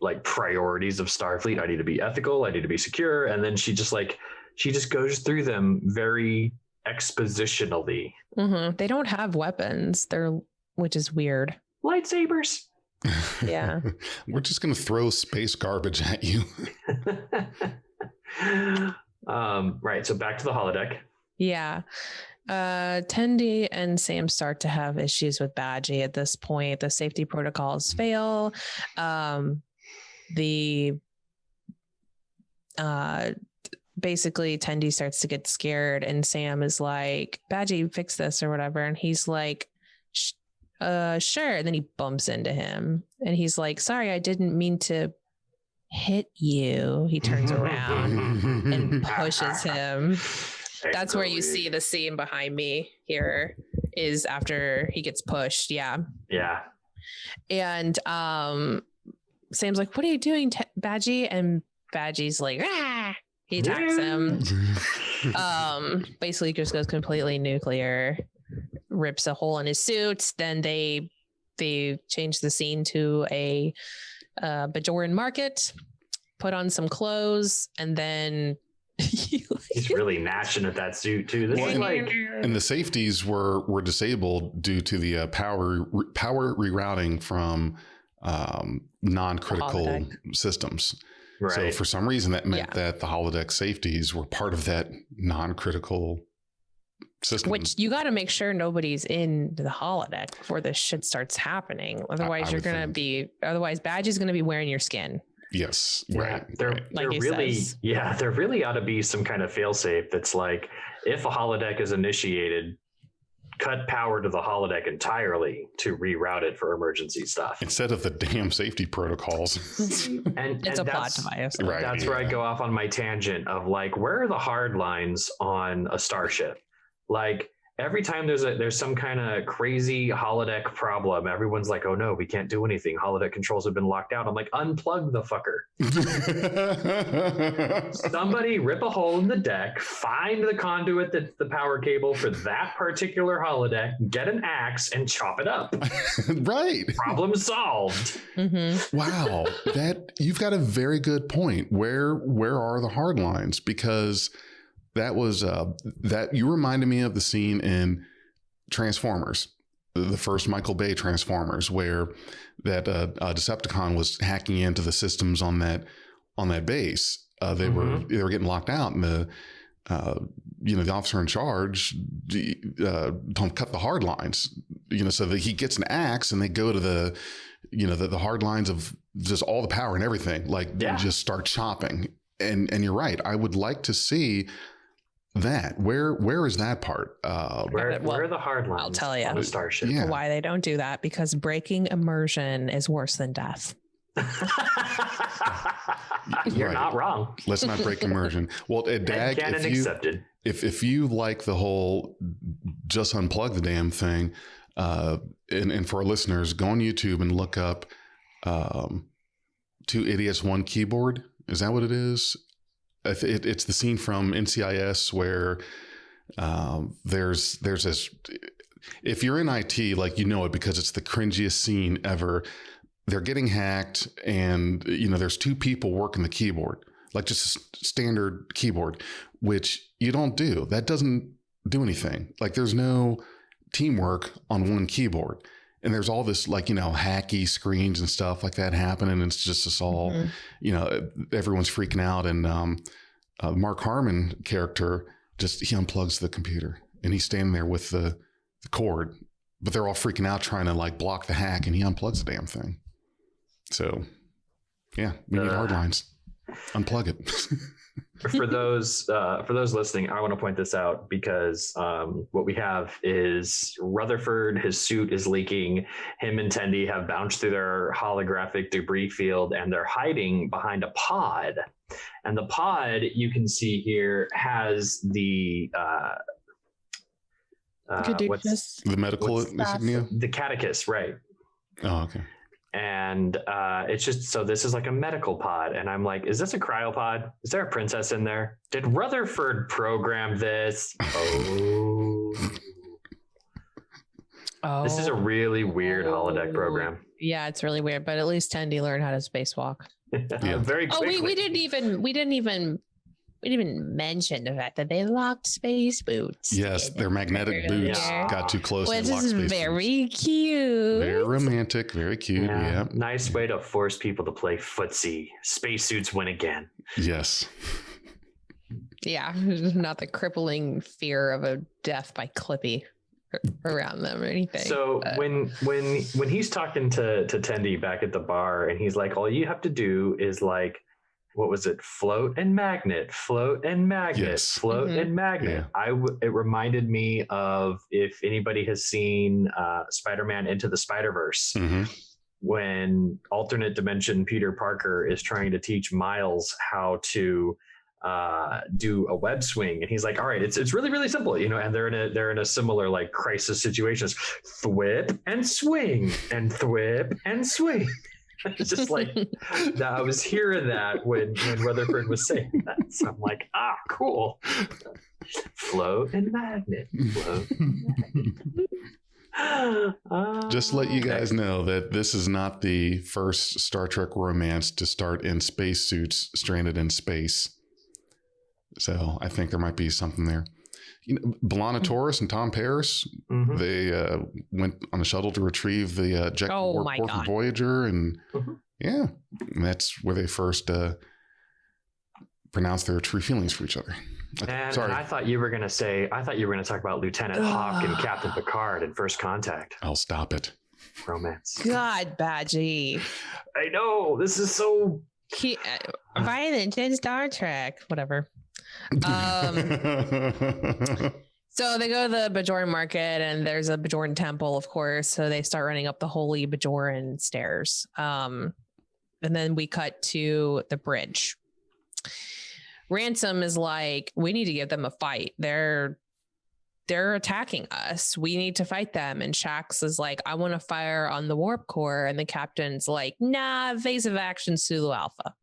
like priorities of Starfleet. I need to be ethical, I need to be secure, and then she just goes through them very expositionally. They don't have weapons, which is weird. Lightsabers. Yeah. We're just going to throw space garbage at you. Right. So back to the holodeck. Yeah. Tendi and Sam start to have issues with BADGEY at this point. The safety protocols fail. Basically Tendi starts to get scared and Sam is like, BADGEY, fix this or whatever. And he's like, sure. And then he bumps into him and he's like, sorry, I didn't mean to hit you. He turns around and pushes him. That's where you see the scene behind me here is after he gets pushed. Yeah. Yeah. And Sam's like, what are you doing, BADGEY? And BADGEY's like, ah! He attacks him. Basically just goes completely nuclear, rips a hole in his suit. Then they change the scene to a Bajoran market, put on some clothes, and then he's really gnashing at that suit too. This is like, and the safeties were disabled due to the power rerouting from non-critical systems. Right. So for some reason that meant that the holodeck safeties were part of that non-critical system. Which you got to make sure nobody's in the holodeck before this shit starts happening. Otherwise, otherwise BADGEY's going to be wearing your skin. Yes. Yeah. Right. There really ought to be some kind of failsafe that's like, if a holodeck is initiated, cut power to the holodeck entirely to reroute it for emergency stuff. Instead of the damn safety protocols. and it's a plot device. Right. That's where I go off on my tangent of like, where are the hard lines on a starship? Like, every time there's some kind of crazy holodeck problem, everyone's like, oh no, we can't do anything. Holodeck controls have been locked out. I'm like, unplug the fucker. Somebody rip a hole in the deck, find the conduit that's the power cable for that particular holodeck, get an axe and chop it up. Right. Problem solved. Mm-hmm. Wow. You've got a very good point. Where are the hard lines? Because that was that you reminded me of the scene in Transformers, the first Michael Bay Transformers, where that Decepticon was hacking into the systems on that base. They were getting locked out, and the officer in charge don't cut the hard lines. So that he gets an axe, and they go to the hard lines of just all the power and everything, and just start chopping. And you're right. I would like to see that. Where is that part? Where are the hard lines? I'll tell you on a starship. Yeah. why they don't do that, because breaking immersion is worse than death. You're Right. not wrong. Let's not break immersion. Well, Dag, Canon accepted. if you like the whole just unplug the damn thing, and for our listeners, go on YouTube and look up 2 Idiots, 1 Keyboard. Is that what it is? It's the scene from NCIS where there's this. If you're in IT, like, you know it because it's the cringiest scene ever. They're getting hacked, and there's two people working the keyboard, like just a standard keyboard, which you don't do. That doesn't do anything. Like, there's no teamwork on one keyboard, and there's all this hacky screens and stuff like that happening. And it's just this all, everyone's freaking out. And Mark Harmon character he unplugs the computer, and he's standing there with the cord, but they're all freaking out trying to block the hack, and he unplugs the damn thing. So yeah, we need hard lines. Unplug it. For those listening, I want to point this out because what we have is Rutherford. His suit is leaking. Him and Tendi have bounced through their holographic debris field, and they're hiding behind a pod. And the pod, you can see here, has the the medical insignia? The catechist, right? Oh, okay. And it's just, so this is like a medical pod. And I'm like, is this a cryopod? Is there a princess in there? Did Rutherford program this? Oh. This is a really weird holodeck program. Yeah, it's really weird, but at least Tendi learned how to spacewalk. Yeah. Very quickly. We didn't even mention the fact that they locked space boots. Yes, their magnetic boots got too close. Which is very cute. Very romantic, very cute. Yeah. Nice way to force people to play footsie. Spacesuits win again. Yes. Yeah, not the crippling fear of a death by Clippy around them or anything. So when he's talking to Tendi back at the bar, and he's like, all you have to do is what was it? Float and magnet, float and magnet, yes. Float and magnet. Yeah. It reminded me of, if anybody has seen Spider-Man Into the Spider-Verse, when alternate dimension Peter Parker is trying to teach Miles how to do a web swing, and he's like, all right, it's really, really simple, and they're in a similar crisis situations. Thwip and swing, and thwip and swing. It's just I was hearing that when Rutherford was saying that. So I'm like, cool. Float and magnet. Float and magnet. Just let you guys know that this is not the first Star Trek romance to start in spacesuits stranded in space. So I think there might be something there. B'Elanna Torres and Tom Paris, they went on a shuttle to retrieve the ejected warp core from Voyager, and and that's where they first pronounced their true feelings for each other. And I thought you were going to talk about Lieutenant Hawk and Captain Picard in First Contact. I'll stop it. Romance. God, Badgey. I know, this is so violent in Star Trek. Whatever. So they go to the Bajoran market, and there's a Bajoran temple, of course. So they start running up the holy Bajoran stairs. And then we cut to the bridge. Ransom is like, we need to give them a fight. They're attacking us. We need to fight them. And Shax is like, I want to fire on the warp core. And the captain's like, nah, evasive action, Sulu Alpha.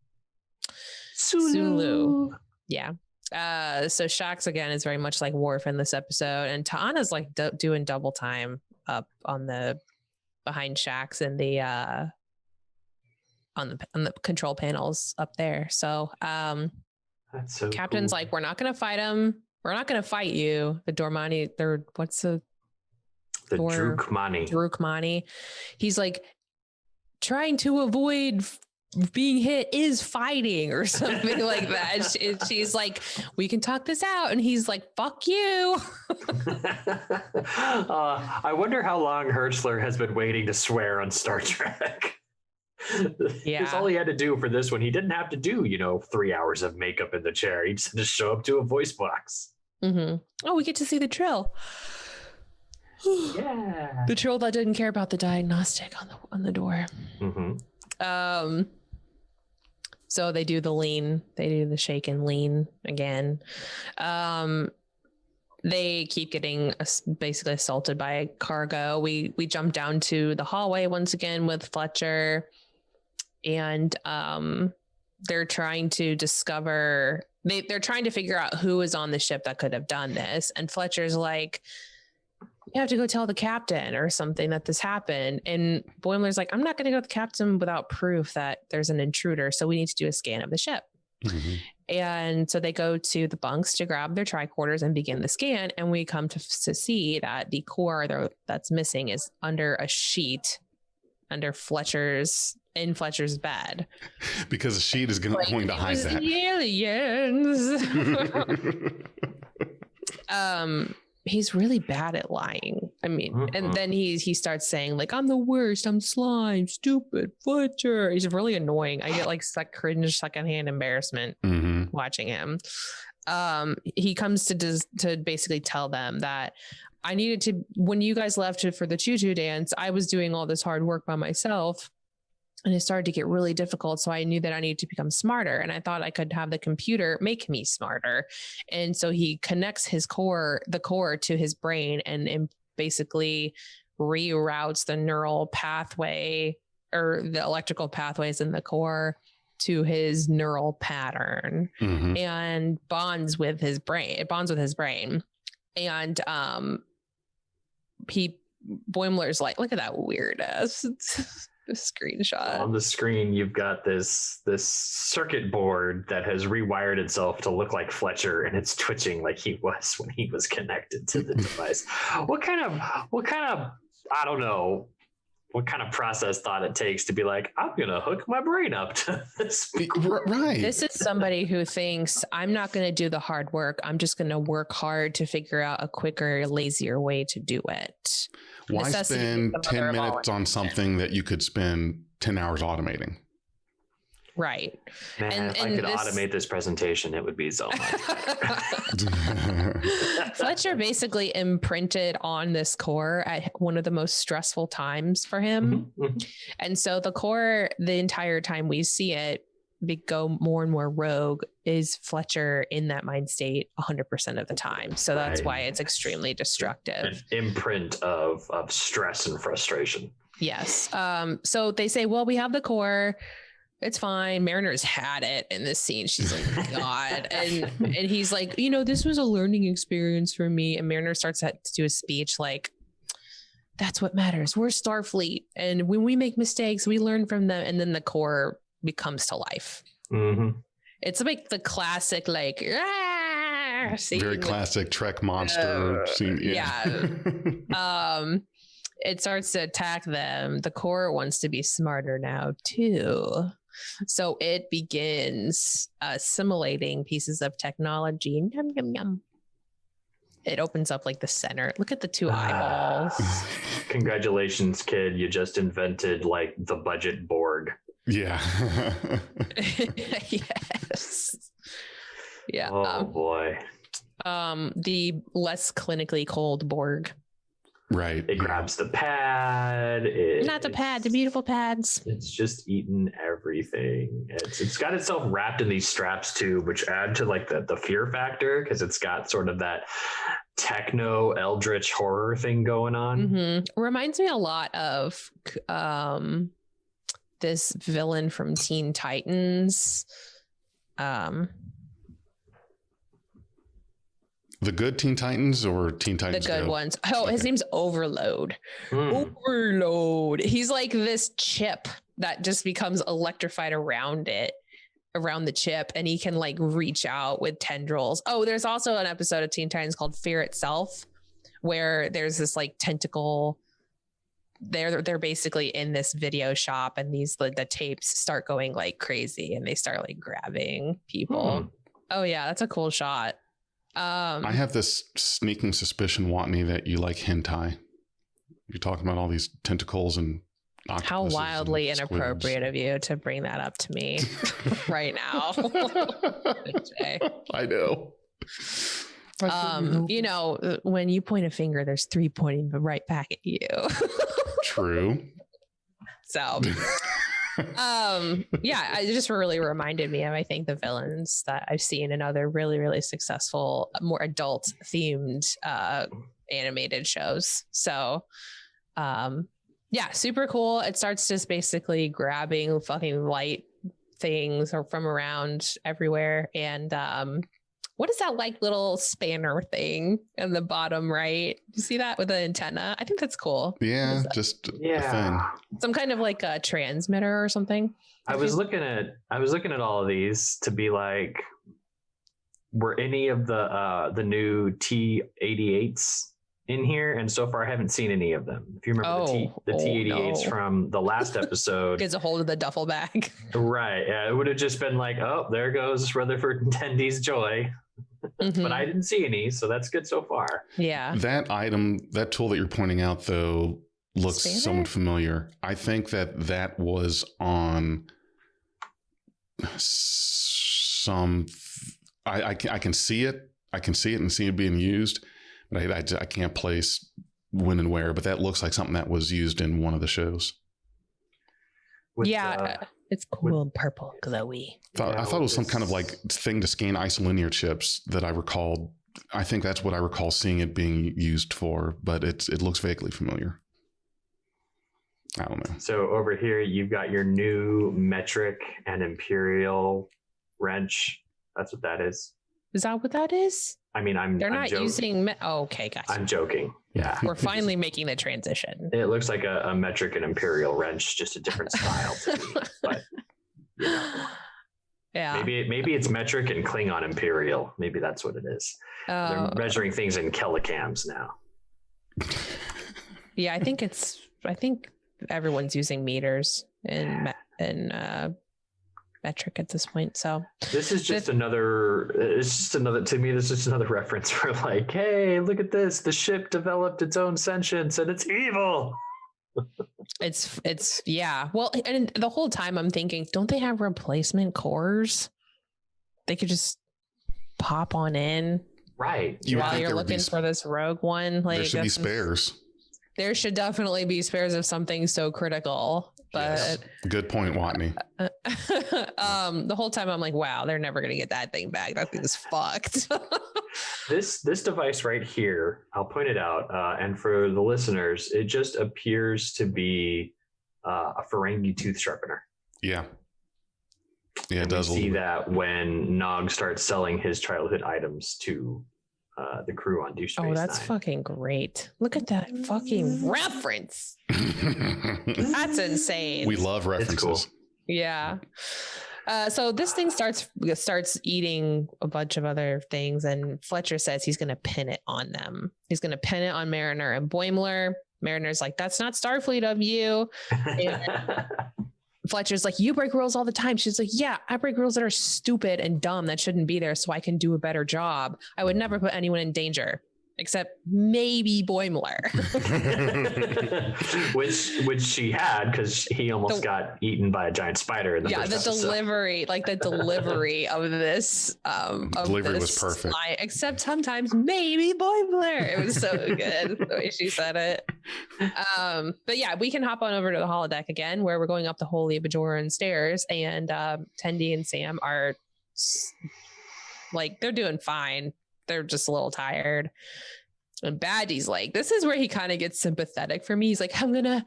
Sulu. Yeah. So Shax again is very much like Worf in this episode, and Ta'ana's doing double time up on the behind Shax and the on the control panels up there. So that's so Captain's cool. like, we're not gonna fight him. We're not gonna fight you. The Dormani, Drukmani. He's like, trying to avoid being hit is fighting or something like that. She's like, we can talk this out, and he's like, fuck you. I wonder how long Hertzler has been waiting to swear on Star Trek. Yeah, that's all he had to do for this one. He didn't have to do 3 hours of makeup in the chair. He just had to show up to a voice box. Oh, we get to see the Trill. Yeah, the Trill that didn't care about the diagnostic on the door. So they do the lean, they do the shake and lean again. They keep getting basically assaulted by cargo. We jump down to the hallway once again with Fletcher, and they're trying to discover they're trying to figure out who is on the ship that could have done this. And Fletcher's like, you have to go tell the captain or something that this happened. And Boimler's like, I'm not going to go to the captain without proof that there's an intruder. So we need to do a scan of the ship. Mm-hmm. And so they go to the bunks to grab their tricorders and begin the scan. And we come to see that the core that's missing is under a sheet under Fletcher's bed. Because the sheet is going to hide that. Aliens. He's really bad at lying. I mean, and then he starts saying like, I'm the worst. I'm slime, stupid, Fletcher. He's really annoying. I get like cringe, secondhand embarrassment watching him. He comes to basically tell them that I needed to, when you guys left for the choo-choo dance, I was doing all this hard work by myself. And it started to get really difficult. So I knew that I needed to become smarter. And I thought I could have the computer make me smarter. And so he connects the core to his brain and basically reroutes the neural pathway or the electrical pathways in the core to his neural pattern and bonds with his brain. It bonds with his brain. And Boimler's like, look at that weird ass screenshot. On the screen, you've got this circuit board that has rewired itself to look like Fletcher, and it's twitching like he was when he was connected to the device. What kind of I don't know what kind of process thought it takes to be like, I'm gonna hook my brain up to this. Right. This is somebody who thinks I'm not going to do the hard work. I'm just going to work hard to figure out a quicker, lazier way to do it. Why spend 10 minutes on something that you could spend 10 hours automating? Right. Man, if I could automate this presentation, it would be so much. Fletcher basically imprinted on this core at one of the most stressful times for him. And so the core, the entire time we see it go more and more rogue, is Fletcher in that mind state 100% of the time. So that's why it's extremely destructive. An imprint of stress and frustration. Yes. So they say, well, we have the core. It's fine. Mariner's had it in this scene. She's like, oh God. And he's like, this was a learning experience for me. And Mariner starts to do a speech like, that's what matters. We're Starfleet. And when we make mistakes, we learn from them. And then the core becomes to life. It's like the classic, like, scene. Very classic Trek monster scene. Yeah. It starts to attack them. The core wants to be smarter now too. So it begins assimilating pieces of technology. Yum, yum, yum. It opens up like the center. Look at the two eyeballs. Congratulations, kid. You just invented like the budget Borg. Yeah. Yes. Yeah. Oh boy. The less clinically cold Borg. Right. It grabs the pad. Not the pad, the beautiful pads. It's just eaten everything. It's got itself wrapped in these straps too, which add to like the fear factor because it's got sort of that techno eldritch horror thing going on. Reminds me a lot of this villain from Teen Titans. The good Teen Titans or Teen Titans? The good ones. Oh, his name's Overload. Overload. He's like this chip that just becomes electrified around the chip, and he can like reach out with tendrils. Oh, there's also an episode of Teen Titans called Fear Itself, where there's this like tentacle. They're basically in this video shop, and the tapes start going like crazy, and they start like grabbing people. Oh yeah, that's a cool shot. I have this sneaking suspicion, Watney, that you like hentai. You're talking about all these tentacles and octopuses. How wildly inappropriate of you to bring that up to me right now. I know. When you point a finger, there's three pointing right back at you. True. So it just really reminded me of, I think, the villains that I've seen in other really, really successful, more adult themed animated shows. So super cool. It starts just basically grabbing fucking light things or from around everywhere. And what is that like little spanner thing in the bottom right? You see that with the antenna? I think that's cool. Yeah, just a thing. Some kind of like a transmitter or something. I was looking at all of these to be like, were any of the new T88s in here? And so far I haven't seen any of them. If you remember the T88s from the last episode. Gets a hold of the duffel bag. Right. Yeah, it would have just been like, oh, there goes Rutherford and Tendy's joy. But I didn't see any, so that's good so far. Yeah. That tool that you're pointing out, though, looks somewhat familiar. I think that was on some. I can see it. I can see it and see it being used, but I can't place when and where. But that looks like something that was used in one of the shows. It's cool and purple, glowy. I thought it was some kind of like thing to scan isolinear chips that I recalled. I think that's what I recall seeing it being used for, but it looks vaguely familiar. I don't know. So over here, you've got your new metric and imperial wrench. That's what that is. Is that what that is? I mean, They're not using. Okay, guys. I'm joking. Yeah. We're finally making the transition. It looks like a metric and imperial wrench, just a different style to me. But you know, maybe it's metric and Klingon imperial. Maybe that's what it is. They're measuring things in kilograms now. Yeah, I think everyone's using meters and metric at this point. So this is just another reference for like, hey, look at this. The ship developed its own sentience and it's evil. It's yeah. Well, and the whole time I'm thinking, don't they have replacement cores? They could just pop on in. Right. While you're looking for this rogue one. Like, there should be spares. There should definitely be spares of something so critical. But yes. Good point, Watney. The whole time I'm like, wow, they're never gonna get that thing back. That thing is fucked. This device right here, I'll point it out, and for the listeners, it just appears to be a Ferengi tooth sharpener. Yeah. Yeah, it does. See that when Nog starts selling his childhood items to the crew on Deep Space Oh, that's Nine. fucking great. Look at that fucking reference. That's insane. We love references. Cool. Yeah. So this thing starts eating a bunch of other things, and Fletcher says he's going to pin it on them. He's going to pin it on Mariner and Boimler. Mariner's like, that's not Starfleet of you. And Fletcher's like, you break rules all the time. She's like, yeah, I break rules that are stupid and dumb that shouldn't be there so I can do a better job. I would never put anyone in danger. Except maybe Boimler. which she had, because he almost got eaten by a giant spider in the first episode. Delivery, like the delivery of this delivery was perfect. Line, except sometimes maybe Boimler. It was so good the way she said it. But yeah, we can hop on over to the holodeck again, where we're going up the Holy Bajoran stairs, and Tendi and Sam are like, they're doing fine. They're just a little tired. And Badgey's like, this is where he kind of gets sympathetic for me. He's like, I'm gonna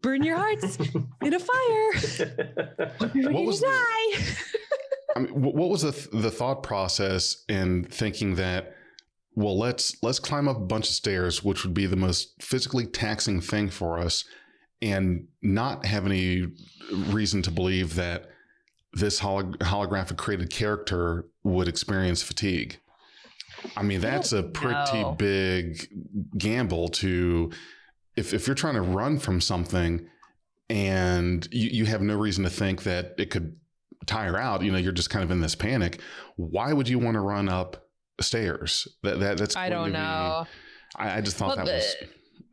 burn your hearts in a fire. What was what was the thought process in thinking that, well, let's climb up a bunch of stairs, which would be the most physically taxing thing for us, and not have any reason to believe that this holographic created character would experience fatigue? I mean, that's a pretty big gamble to, if you're trying to run from something and you have no reason to think that it could tire out, you're just kind of in this panic. Why would you want to run up stairs? That's I don't know. I just thought was.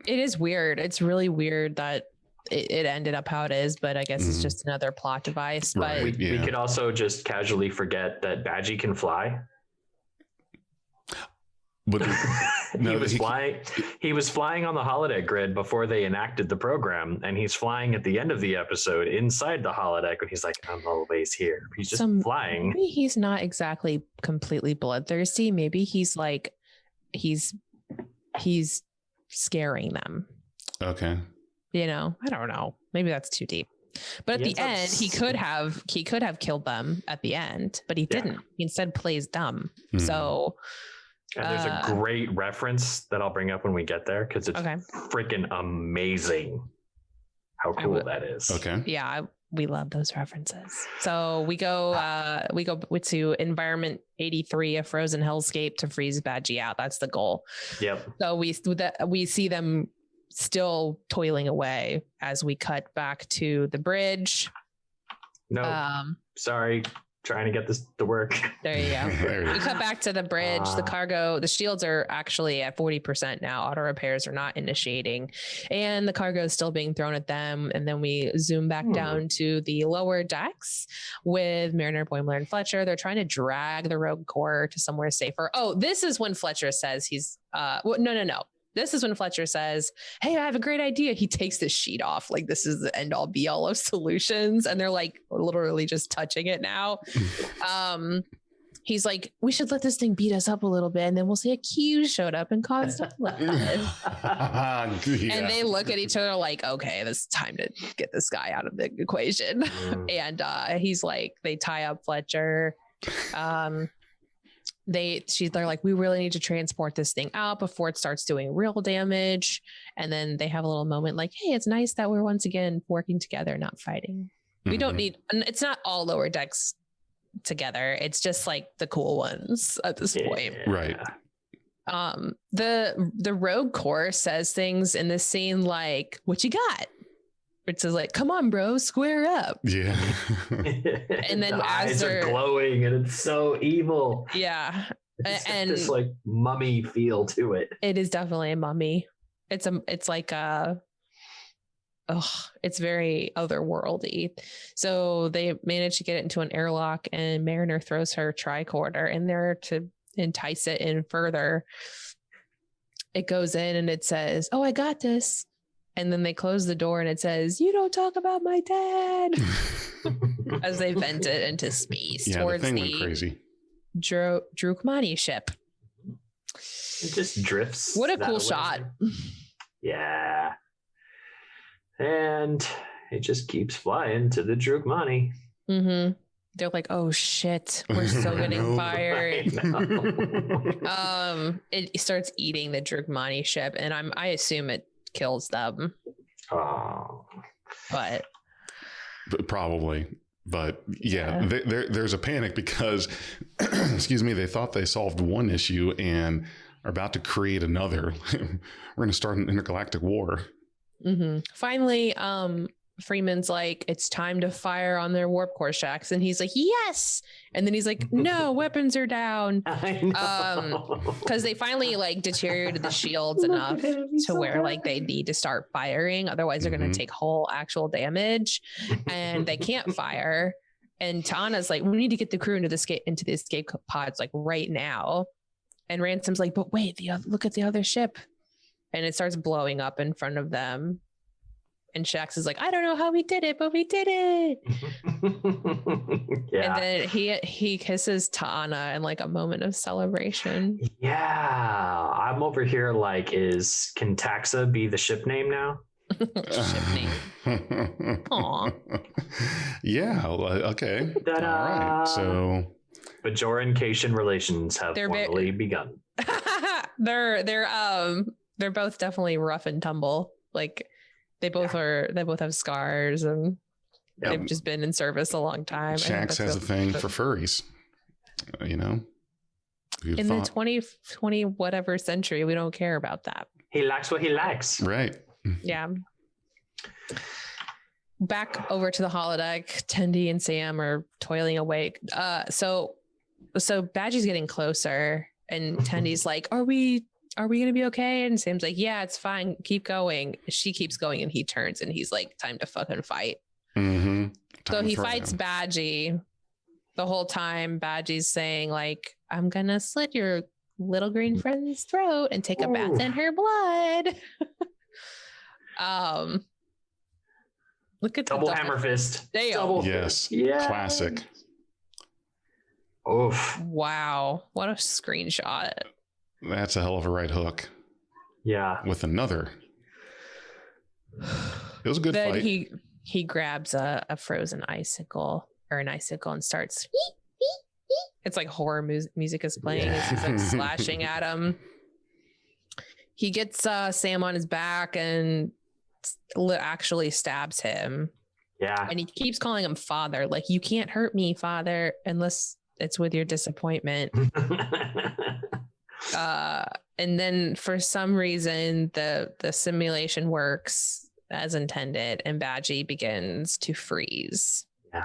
It is weird. It's really weird that it ended up how it is, but I guess it's just another plot device. But Right, we could also just casually forget that Badgey can fly. But no, he was flying on the holodeck grid before they enacted the program, and he's flying at the end of the episode inside the holodeck, and he's like, I'm always here. He's just flying. Maybe he's not exactly completely bloodthirsty. Maybe he's like, he's scaring them. Okay. I don't know. Maybe that's too deep. But at the end, he could have killed them at the end, but he didn't. He instead plays dumb. So and there's a great reference that I'll bring up when we get there because it's freaking amazing how cool that is. Okay. Yeah, we love those references. So we go to environment 83, a frozen hellscape to freeze BADGEY out. That's the goal. Yep. So we see them still toiling away as we cut back to the bridge. No, sorry, trying to get this to work. There you go. We cut back to the bridge. The shields are actually at 40% now. Auto repairs are not initiating, and the cargo is still being thrown at them. And then we zoom back down to the lower decks with Mariner, Boimler, and Fletcher. They're trying to drag the Rogue Corps to somewhere safer. Oh, this is when Fletcher says he's no. This is when Fletcher says, "Hey, I have a great idea." He takes this sheet off. Like, this is the end all be all of solutions. And they're like literally just touching it now. He's like, "We should let this thing beat us up a little bit. And then we'll see a Q showed up and caused a flood." And they look at each other like, "Okay, this is time to get this guy out of the equation." And he's like, they tie up Fletcher. They're like, "We really need to transport this thing out before it starts doing real damage." And then they have a little moment like, "Hey, it's nice that we're once again working together, not fighting." We don't need, and it's not all lower decks together. It's just like the cool ones at this point. Right. The Rogue Corps says things in this scene like, "What you got?" It says like, "Come on, bro, square up." Yeah. And then the as eyes they're are glowing and it's so evil. Yeah. And this like mummy feel to it. It is definitely a mummy. It's very otherworldly. So they manage to get it into an airlock, and Mariner throws her tricorder in there to entice it in further. It goes in and it says, "Oh, I got this." And then they close the door and it says, "You don't talk about my dad," as they vent it into space towards the thing went crazy. Drukmani ship. It just drifts. What a cool shot. Yeah. And it just keeps flying to the Drukmani. Mm-hmm. They're like, "Oh shit, we're still getting fired." It starts eating the Drukmani ship, and I assume it kills them. But probably. But yeah. There's a panic because, excuse me, they thought they solved one issue and are about to create another. We're going to start an intergalactic war. Mm-hmm. Finally, Freeman's like, "It's time to fire on their warp core shacks," and he's like, "Yes!" And then he's like, "No, weapons are down." Because they finally like deteriorated the shields enough to where like they need to start firing, otherwise they're going to take whole actual damage, and they can't fire. And Tana's like, "We need to get the crew into the escape pods like right now." And Ransom's like, "But wait, look at the other ship," and it starts blowing up in front of them. And Shax is like, "I don't know how we did it, but we did it." Yeah. And then he kisses Tana in like a moment of celebration. Yeah. I'm over here like, can Taxa be the ship name now? Ship name. Aw. Yeah. Ta-da. Ta-da. All right. So Bajoran-Cation relations have formally begun. They're both definitely rough and tumble. Like, they both have scars, and they've just been in service a long time. Shax has a thing for furries, you know. In the 2020 whatever century, we don't care about that. He likes what he likes. Right. Yeah. Back over to the holodeck, Tendi and Sam are toiling awake. So BADGEY's getting closer, and Tendi's like, Are we going to be okay? And Sam's like, "Yeah, it's fine. Keep going." She keeps going, and he turns and he's like, "Time to fucking fight." Mm-hmm. So he fights BADGEY. The whole time BADGEY's saying like, "I'm going to slit your little green friend's throat and take a bath in her blood." Look at double hammer fist. Damn. Yes. Yeah. Classic. Oof. Wow. What a screenshot. That's a hell of a right hook. Yeah. With another. It was a good fight. he grabs a frozen icicle or an icicle and starts. It's like horror music is playing as he's like slashing at him. He gets Sam on his back and actually stabs him. Yeah. And he keeps calling him father. Like, you can't hurt me, father, unless it's with your disappointment. And then for some reason, the simulation works as intended and BADGEY begins to freeze. Yeah.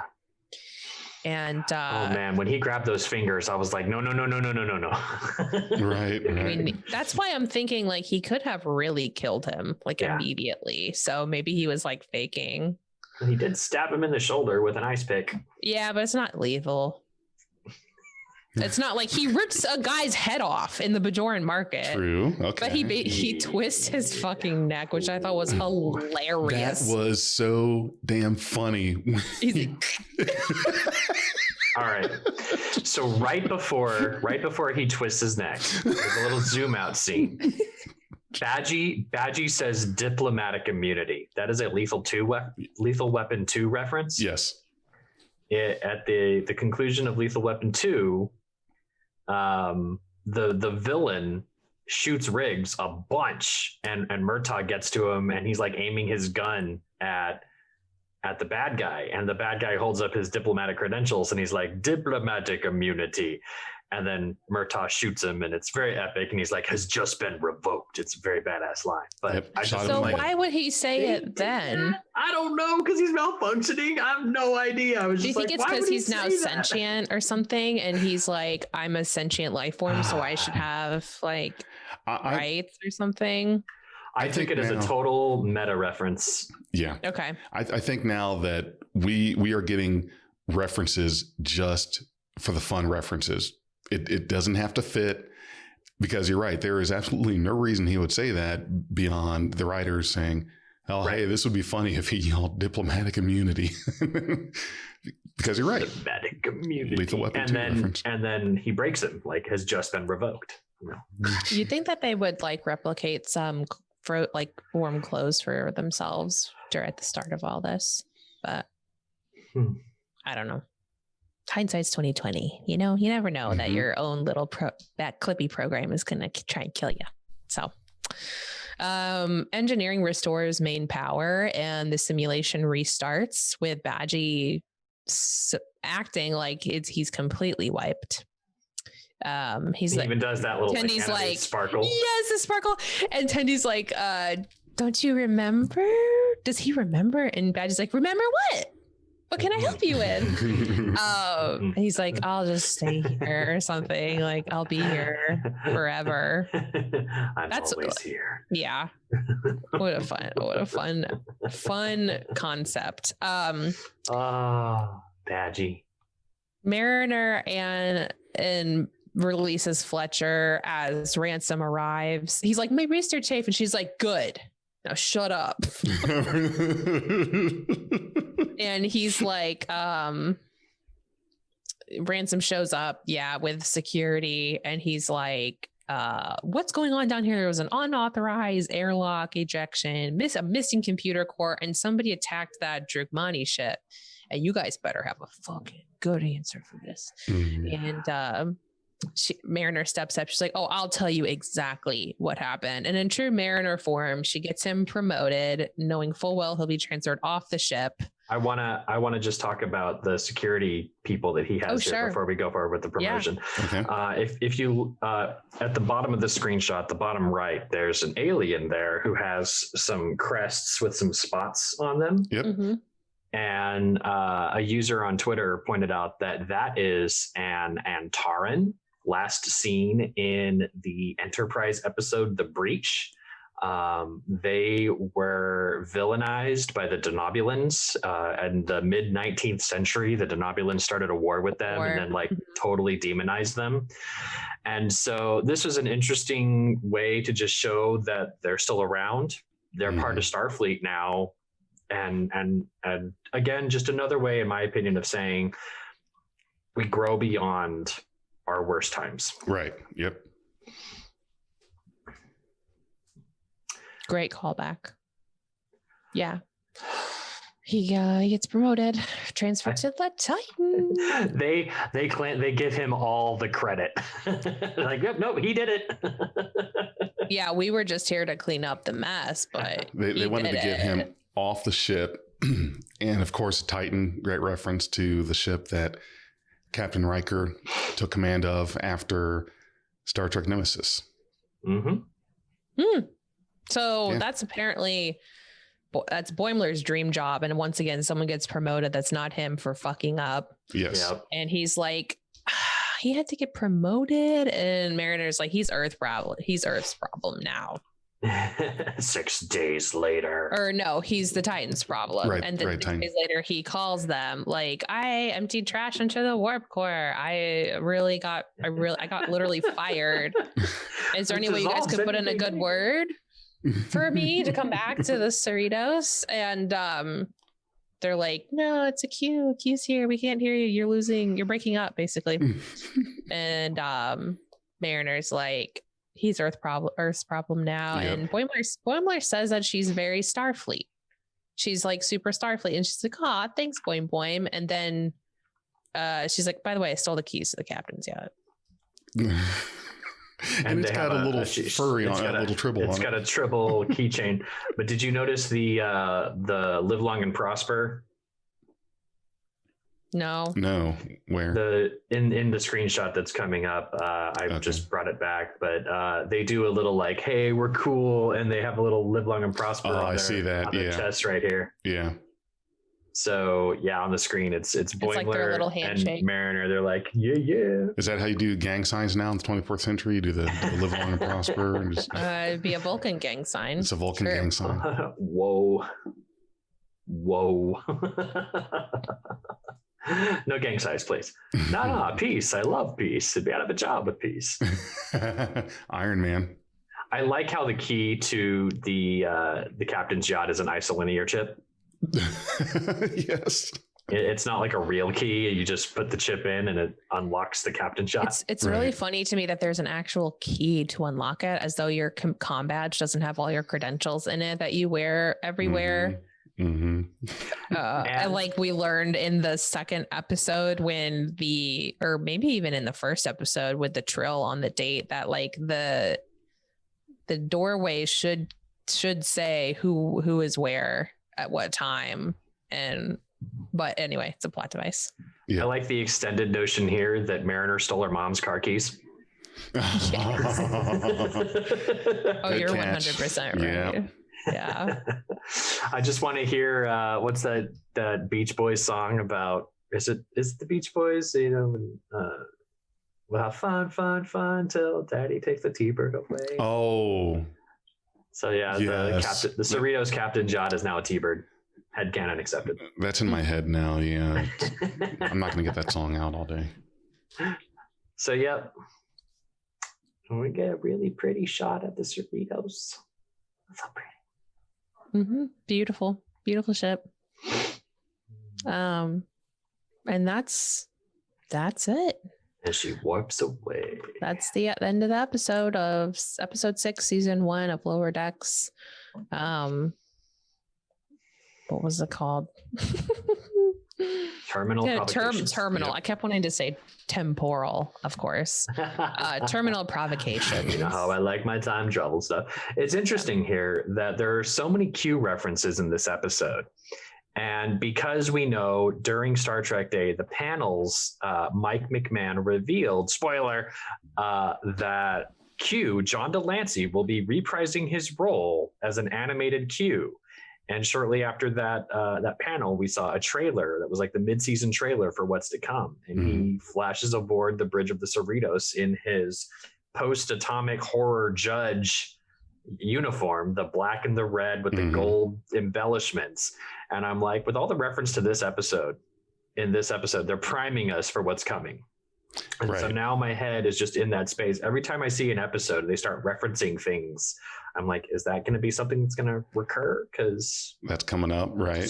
And oh man, when he grabbed those fingers, I was like, no. Right. I mean, that's why I'm thinking like he could have really killed him like immediately. So maybe he was like faking. He did stab him in the shoulder with an ice pick. Yeah, but it's not lethal. It's not like he rips a guy's head off in the Bajoran market. True. Okay. But he twists his fucking neck, which I thought was hilarious. That was so damn funny. All right. So right before he twists his neck, there's a little zoom out scene. BADGEY says diplomatic immunity. That is a Lethal Weapon 2 reference. Yes. At the conclusion of Lethal Weapon 2, the villain shoots Riggs a bunch, and Murtaugh gets to him, and he's like aiming his gun at the bad guy, and the bad guy holds up his diplomatic credentials, and he's like, diplomatic immunity. And then Murtaugh shoots him, and it's very epic. And he's like, has just been revoked. It's a very badass line. But so why would he say it then? I don't know, because he's malfunctioning. I have no idea. Do you think it's because he's now sentient or something? And he's like, I'm a sentient life form, so I should have like rights or something. I think it is a total meta reference. Yeah. Okay. I think now that we are getting references just for the fun references. It doesn't have to fit, because you're right. There is absolutely no reason he would say that beyond the writers saying, oh, right. Hey, this would be funny if he yelled diplomatic immunity. Because you're right. Diplomatic immunity. Lethal Weapon 2 reference. And then he breaks him, like, has just been revoked. You know? You'd think that they would like replicate some warm clothes for themselves at the start of all this, but I don't know. Hindsight's 2020. You know, you never know that your own little that Clippy program is going to try and kill you. So, engineering restores main power, and the simulation restarts with BADGEY acting like he's completely wiped. He's he like, even does that little Tendy's like sparkle. Yes, the sparkle. And Tendy's like, don't you remember? Does he remember? And BADGEY's like, remember what? What can I help you with? And he's like, I'll just stay here or something. Like, I'll be here forever. That's always here. Yeah. What a fun concept. BADGEY. Mariner and releases Fletcher as Ransom arrives. He's like, my wrists are chafed, and she's like, good. Now shut up. And he's like, Ransom shows up, with security, and he's like, what's going on down here? There was an unauthorized airlock ejection, a missing computer core, and somebody attacked that Drugmani ship. And you guys better have a fucking good answer for this. And Mariner steps up. She's like, oh, I'll tell you exactly what happened. And in true Mariner form, she gets him promoted, knowing full well he'll be transferred off the ship. I wanna just talk about the security people that he has here before we go forward with the promotion. Yeah. Okay. If you at the bottom of the screenshot, the bottom right, there's an alien there who has some crests with some spots on them. Yep. Mm-hmm. And a user on Twitter pointed out that is an Antaran, last seen in the Enterprise episode The Breach. They were villainized by the Denobulans in the mid 19th century. The Denobulans started a war with them and then totally demonized them. And so this was an interesting way to just show that they're still around. They're part of Starfleet now. And again, just another way, in my opinion, of saying we grow beyond our worst times. Right. Yep. Great callback. Yeah. He gets promoted, transferred to the Titan. They give him all the credit. Like, yep, nope, he did it. Yeah, we were just here to clean up the mess, but they wanted to get him off the ship. And of course, Titan, great reference to the ship that Captain Riker took command of after Star Trek Nemesis. Mm-hmm. So that's apparently that's Boimler's dream job. And once again, someone gets promoted that's not him for fucking up. Yes. Yep. And he's like, he had to get promoted. And Mariner's like, he's Earth's problem now. 6 days later. Or no, he's the Titan's problem. Right, and then 6 days later, he calls them like, I emptied trash into the warp core. I got literally fired. Is there any way you guys could put in a good word for me to come back to the Cerritos? And they're like, no, it's a Q. Q's here. We can't hear you. You're breaking up, basically. And Mariner's like, he's Earth's problem now. Yep. And Boimler says that she's very Starfleet. She's like super Starfleet. And she's like, oh, thanks, Boim Boim. And then she's like, by the way, I stole the keys to the captain's yacht. And it's got a little furry on it, a little tribble on it. It's got a tribble keychain. But did you notice the live long and prosper? No. Where? In the screenshot that's coming up, just brought it back, but they do a little like, hey, we're cool, and they have a little live long and prosper on their chest right here. Yeah. So yeah, on the screen it's Boimler like and Mariner. They're like, yeah. Is that how you do gang signs now in the 24th century? You do the live long and prosper? And just... it'd be a Vulcan gang sign. It's a Vulcan gang sign. Whoa. No gang signs, please. No, peace. I love peace. I'd be out of a job with peace. Iron Man. I like how the key to the captain's yacht is an isolinear chip. Yes. It's not like a real key. You just put the chip in and it unlocks the captain's yacht. It's really funny to me that there's an actual key to unlock it, as though your com badge doesn't have all your credentials in it that you wear everywhere. Mm-hmm. And like we learned in the second episode or maybe even in the first episode with the Trill on the date, that like the doorway should say who is where at what time. But anyway, it's a plot device. Yeah. I like the extended notion here that Mariner stole her mom's car keys. Yes. Oh, you're 100% right. Yeah. I just want to hear what's that Beach Boys song about? Is it the Beach Boys? We'll have fun till Daddy takes the T-bird away. Oh. So yeah, yes. The Cerritos Captain Jot is now a T-bird. Headcanon accepted. That's in my head now. Yeah. I'm not going to get that song out all day. So yep. We get a really pretty shot at the Cerritos. That's so pretty. Mm-hmm. Beautiful ship. And that's it. And she warps away. That's the end of the episode of episode 6, season 1 of Lower Decks. What was it called? Terminal. Terminal. I kept wanting to say temporal, of course. Terminal provocation. You know how I like my time travel stuff. It's interesting here that there are so many Q references in this episode. And because we know during Star Trek Day, the panels, Mike McMahon revealed, spoiler, that Q, John Delancey, will be reprising his role as an animated Q. And shortly after that panel, we saw a trailer that was like the mid-season trailer for what's to come. And he flashes aboard the bridge of the Cerritos in his post-atomic horror judge uniform, the black and the red with the gold embellishments. And I'm like, with all the reference to this episode, they're priming us for what's coming. And so now my head is just in that space. Every time I see an episode, they start referencing things. I'm like, is that going to be something that's going to recur? Because that's coming up, right? It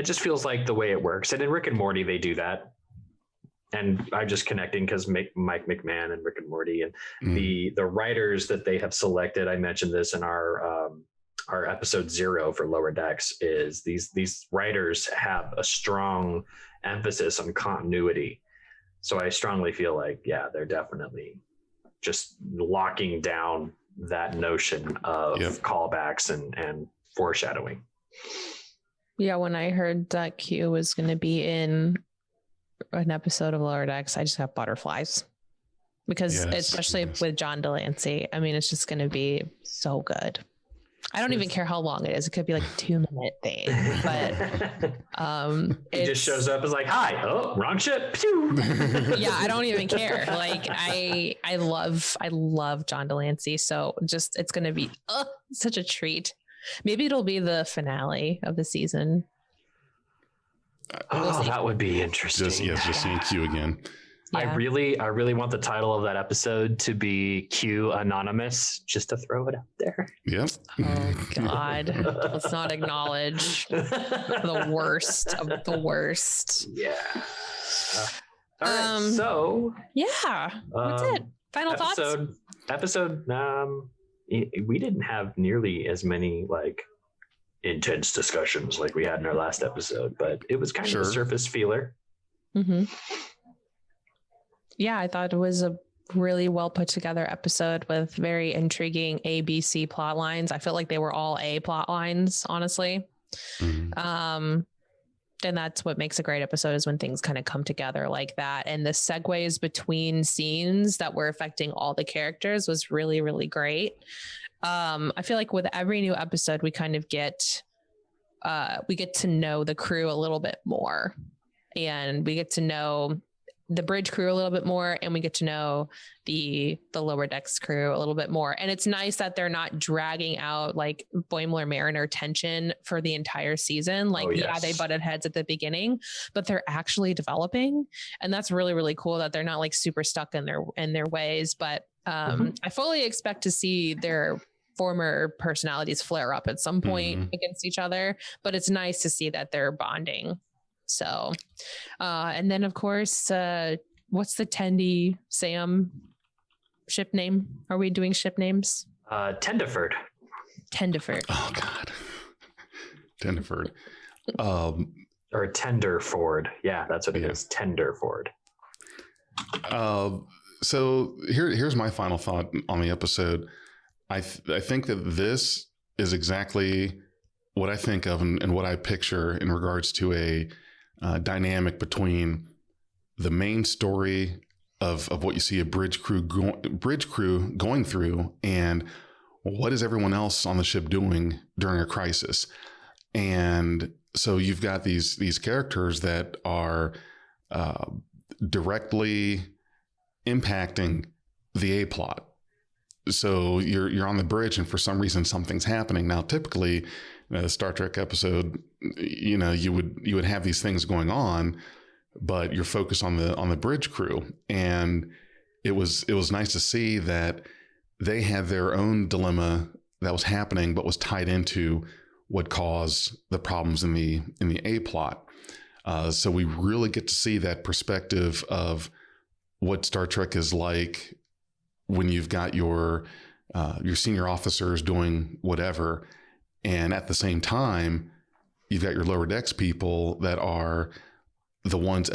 just feels like the way it works. And in Rick and Morty, they do that. And I'm just connecting because Mike McMahon and Rick and Morty and the writers that they have selected. I mentioned this in our our episode 0 for Lower Decks is these writers have a strong emphasis on continuity. So I strongly feel like, yeah, they're definitely just locking down that notion of callbacks and foreshadowing. Yeah, when I heard that Q was going to be in an episode of Lower Decks, I just got butterflies. Because especially with John Delancey, I mean, it's just going to be so good. I don't even care how long it is. It could be like a 2-minute thing, but he just shows up as like, hi, oh, wrong ship. Yeah, I don't even care. Like I love John Delancey. So just, it's going to be such a treat. Maybe it'll be the finale of the season. Oh, that would be interesting. Just seeing Q again. Yeah. I really want the title of that episode to be Q Anonymous, just to throw it out there. Yep. Oh God. Let's not acknowledge the worst of the worst. Yeah. All right. So yeah. That's it. Final thoughts? Episode we didn't have nearly as many like intense discussions like we had in our last episode, but it was kind of a surface feeler. Mm-hmm. Yeah, I thought it was a really well put together episode with very intriguing A, B, C plot lines. I feel like they were all A plot lines, honestly. Mm-hmm. And that's what makes a great episode, is when things kind of come together like that. And the segues between scenes that were affecting all the characters was really, really great. I feel like with every new episode, we kind of get to know the crew a little bit more, and we get to know the bridge crew a little bit more, and we get to know the Lower Decks crew a little bit more. And it's nice that they're not dragging out like Boimler Mariner tension for the entire season. Like, yeah, they butted heads at the beginning, but they're actually developing. And that's really, really cool that they're not like super stuck in their ways. But I fully expect to see their former personalities flare up at some point against each other, but it's nice to see that they're bonding. So, and then of course, what's the Tendi Sam ship name? Are we doing ship names? Tenderford. Oh God. Tenderford. Or Tenderford. Yeah, that's what it is. Tenderford. So here's my final thought on the episode. I think that this is exactly what I think of and what I picture in regards to a dynamic between the main story of what you see a bridge crew going through, and what is everyone else on the ship doing during a crisis. And so you've got these characters that are directly impacting the A plot. So you're on the bridge, and for some reason something's happening. Now, typically, a Star Trek episode, you would have these things going on, but you're focused on the bridge crew. And it was nice to see that they had their own dilemma that was happening, but was tied into what caused the problems in the A plot. So we really get to see that perspective of what Star Trek is like when you've got your senior officers doing whatever, and at the same time, you've got your Lower Decks people that are the ones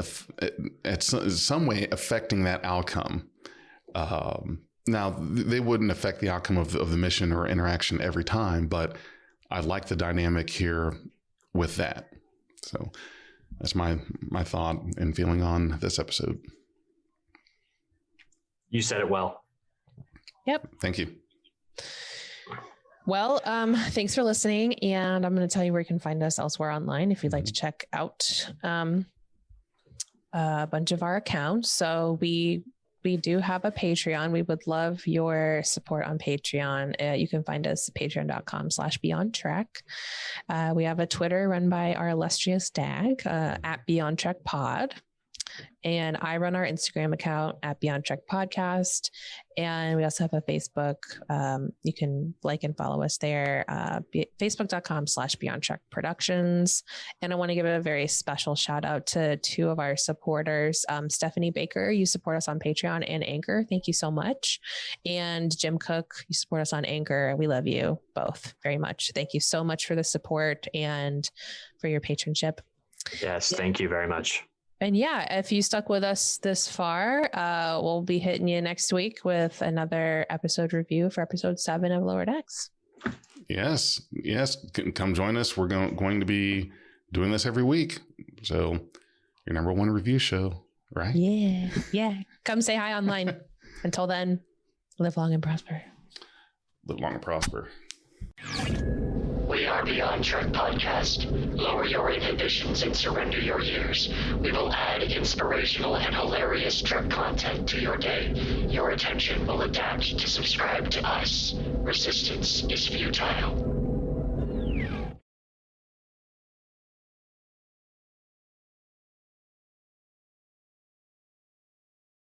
at some way affecting that outcome. Now, they wouldn't affect the outcome of the mission or interaction every time, but I like the dynamic here with that. So that's my thought and feeling on this episode. You said it well. Yep. Thank you. Well, thanks for listening. And I'm going to tell you where you can find us elsewhere online if you'd like to check out a bunch of our accounts. So we do have a Patreon. We would love your support on Patreon. You can find us at patreon.com/BeyondTrek. We have a Twitter run by our illustrious Dag at BeyondTrekPod. And I run our Instagram account at Beyond Trek Podcast. And we also have a Facebook. You can like and follow us there, facebook.com/Beyond Trek Productions. And I want to give a very special shout out to two of our supporters. Stephanie Baker, you support us on Patreon and Anchor. Thank you so much. And Jim Cook, you support us on Anchor. We love you both very much. Thank you so much for the support and for your patronship. Yes, thank you very much. And yeah, if you stuck with us this far, we'll be hitting you next week with another episode review for episode 7 of Lower Decks. Yes. Come join us. We're going to be doing this every week. So your number one review show, right? Yeah. Come say hi online. Until then, live long and prosper. Live long and prosper. We are Beyond Trek Podcast. Lower your inhibitions and surrender your years. We will add inspirational and hilarious Trek content to your day. Your attention will adapt to subscribe to us. Resistance is futile.